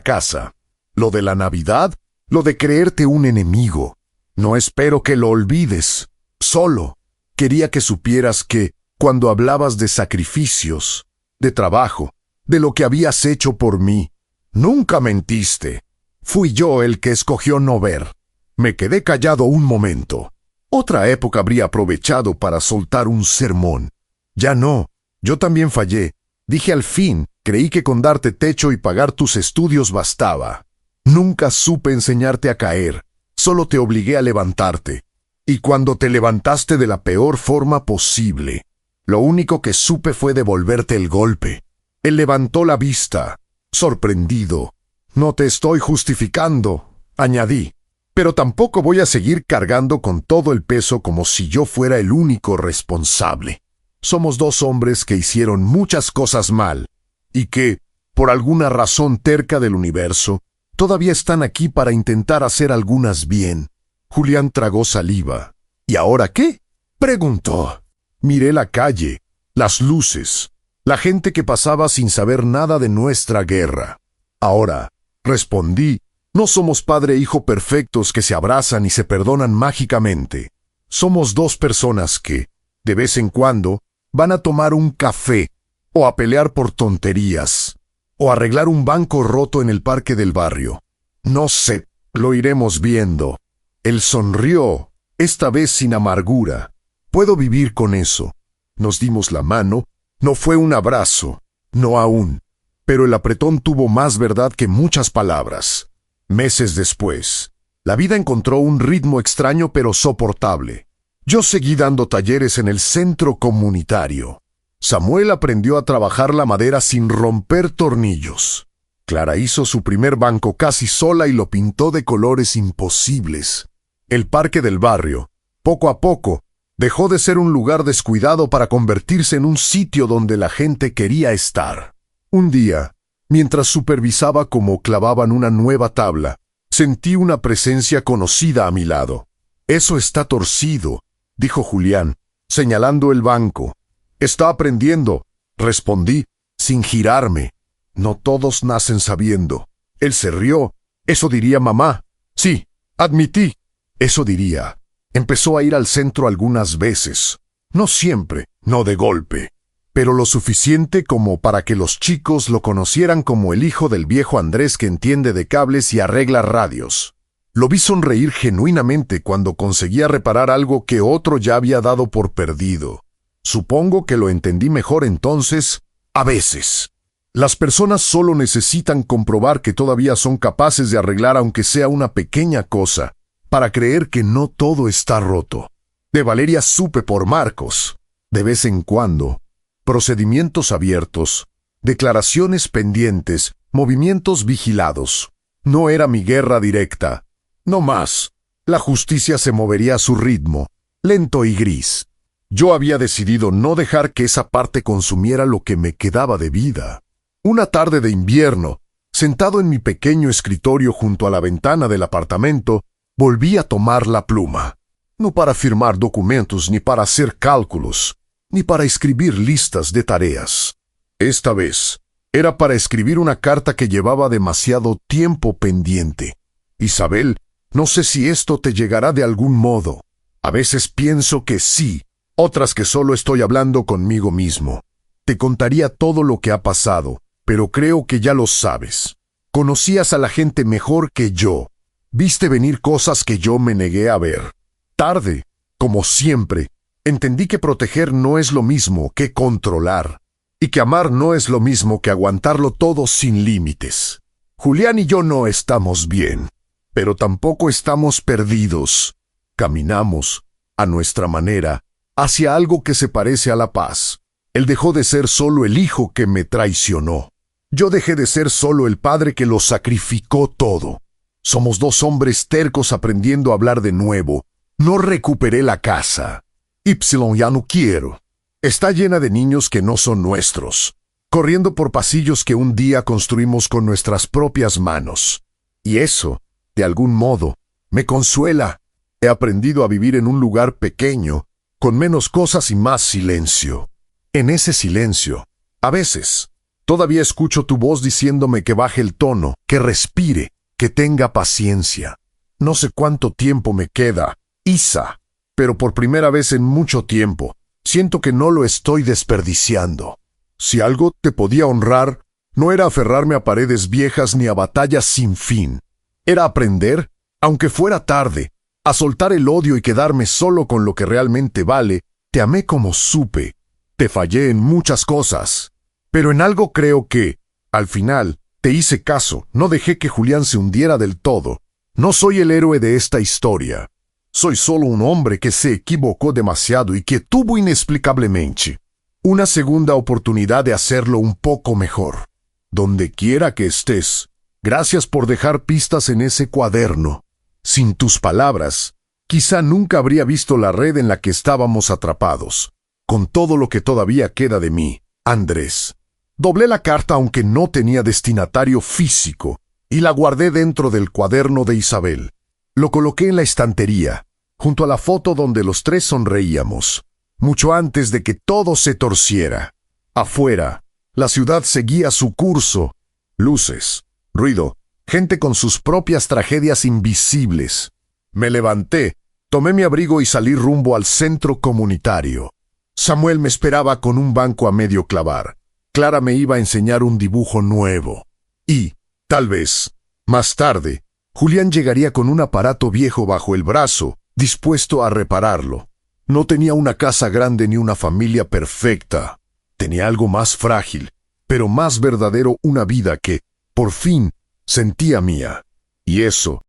casa, lo de la Navidad, lo de creerte un enemigo. No espero que lo olvides. Solo quería que supieras que, cuando hablabas de sacrificios, de trabajo, de lo que habías hecho por mí, nunca mentiste. Fui yo el que escogió no ver». Me quedé callado un momento. Otra época habría aprovechado para soltar un sermón. Ya no, yo también fallé. Dije al fin, creí que con darte techo y pagar tus estudios bastaba. Nunca supe enseñarte a caer, solo te obligué a levantarte. Y cuando te levantaste de la peor forma posible, lo único que supe fue devolverte el golpe. Él levantó la vista, sorprendido. «No te estoy justificando», añadí. «Pero tampoco voy a seguir cargando con todo el peso como si yo fuera el único responsable. Somos dos hombres que hicieron muchas cosas mal y que, por alguna razón terca del universo, Todavía están aquí para intentar hacer algunas bien. Julián tragó saliva. ¿Y ahora qué?, preguntó. Miré la calle, las luces, la gente que pasaba sin saber nada de nuestra guerra. Ahora, respondí, no somos padre e hijo perfectos que se abrazan y se perdonan mágicamente. Somos dos personas que, de vez en cuando, van a tomar un café, o a pelear por tonterías, o a arreglar un banco roto en el parque del barrio. No sé, lo iremos viendo. Él sonrió, esta vez sin amargura. Puedo vivir con eso. Nos dimos la mano, no fue un abrazo, no aún, pero el apretón tuvo más verdad que muchas palabras. Meses después, la vida encontró un ritmo extraño pero soportable. Yo seguí dando talleres en el centro comunitario. Samuel aprendió a trabajar la madera sin romper tornillos. Clara hizo su primer banco casi sola y lo pintó de colores imposibles. El parque del barrio, poco a poco, dejó de ser un lugar descuidado para convertirse en un sitio donde la gente quería estar. Un día, mientras supervisaba cómo clavaban una nueva tabla, sentí una presencia conocida a mi lado. «Eso está torcido», dijo Julián, señalando el banco. «Está aprendiendo», respondí, sin girarme. «No todos nacen sabiendo». Él se rió. «Eso diría mamá». «Sí», admití. «Eso diría». Empezó a ir al centro algunas veces. No siempre, no de golpe, pero lo suficiente como para que los chicos lo conocieran como el hijo del viejo Andrés que entiende de cables y arregla radios. Lo vi sonreír genuinamente cuando conseguía reparar algo que otro ya había dado por perdido. Supongo que lo entendí mejor entonces, a veces. Las personas solo necesitan comprobar que todavía son capaces de arreglar aunque sea una pequeña cosa, para creer que no todo está roto. De Valeria supe por Marcos. De vez en cuando, procedimientos abiertos, declaraciones pendientes, movimientos vigilados. No era mi guerra directa. No más. La justicia se movería a su ritmo, lento y gris. Yo había decidido no dejar que esa parte consumiera lo que me quedaba de vida. Una tarde de invierno, sentado en mi pequeño escritorio junto a la ventana del apartamento, volví a tomar la pluma. No para firmar documentos, ni para hacer cálculos, ni para escribir listas de tareas. Esta vez, era para escribir una carta que llevaba demasiado tiempo pendiente. Isabel, no sé si esto te llegará de algún modo. A veces pienso que sí, otras que solo estoy hablando conmigo mismo. Te contaría todo lo que ha pasado, pero creo que ya lo sabes. Conocías a la gente mejor que yo. Viste venir cosas que yo me negué a ver. Tarde, como siempre, entendí que proteger no es lo mismo que controlar, y que amar no es lo mismo que aguantarlo todo sin límites. Julián y yo no estamos bien, pero tampoco estamos perdidos. Caminamos, a nuestra manera, hacia algo que se parece a la paz. Él dejó de ser solo el hijo que me traicionó. Yo dejé de ser solo el padre que lo sacrificó todo. Somos dos hombres tercos aprendiendo a hablar de nuevo. No recuperé la casa. Y ya no quiero. Está llena de niños que no son nuestros, corriendo por pasillos que un día construimos con nuestras propias manos. Y eso, de algún modo, me consuela. He aprendido a vivir en un lugar pequeño, con menos cosas y más silencio. En ese silencio, a veces, todavía escucho tu voz diciéndome que baje el tono, que respire, que tenga paciencia. No sé cuánto tiempo me queda, Isa, pero por primera vez en mucho tiempo, siento que no lo estoy desperdiciando. Si algo te podía honrar, no era aferrarme a paredes viejas ni a batallas sin fin. Era aprender, aunque fuera tarde, a soltar el odio y quedarme solo con lo que realmente vale. Te amé como supe. Te fallé en muchas cosas, pero en algo creo que, al final, te hice caso, no dejé que Julián se hundiera del todo. No soy el héroe de esta historia. Soy solo un hombre que se equivocó demasiado y que tuvo inexplicablemente una segunda oportunidad de hacerlo un poco mejor. Donde quiera que estés, gracias por dejar pistas en ese cuaderno. Sin tus palabras, quizá nunca habría visto la red en la que estábamos atrapados. Con todo lo que todavía queda de mí, Andrés. Doblé la carta aunque no tenía destinatario físico, y la guardé dentro del cuaderno de Isabel. Lo coloqué en la estantería, junto a la foto donde los tres sonreíamos, mucho antes de que todo se torciera. Afuera, la ciudad seguía su curso. Luces, ruido, gente con sus propias tragedias invisibles. Me levanté, tomé mi abrigo y salí rumbo al centro comunitario. Samuel me esperaba con un banco a medio clavar. Clara me iba a enseñar un dibujo nuevo. Y, tal vez, más tarde, Julián llegaría con un aparato viejo bajo el brazo, dispuesto a repararlo. No tenía una casa grande ni una familia perfecta. Tenía algo más frágil, pero más verdadero, una vida que, por fin, sentía mía. Y eso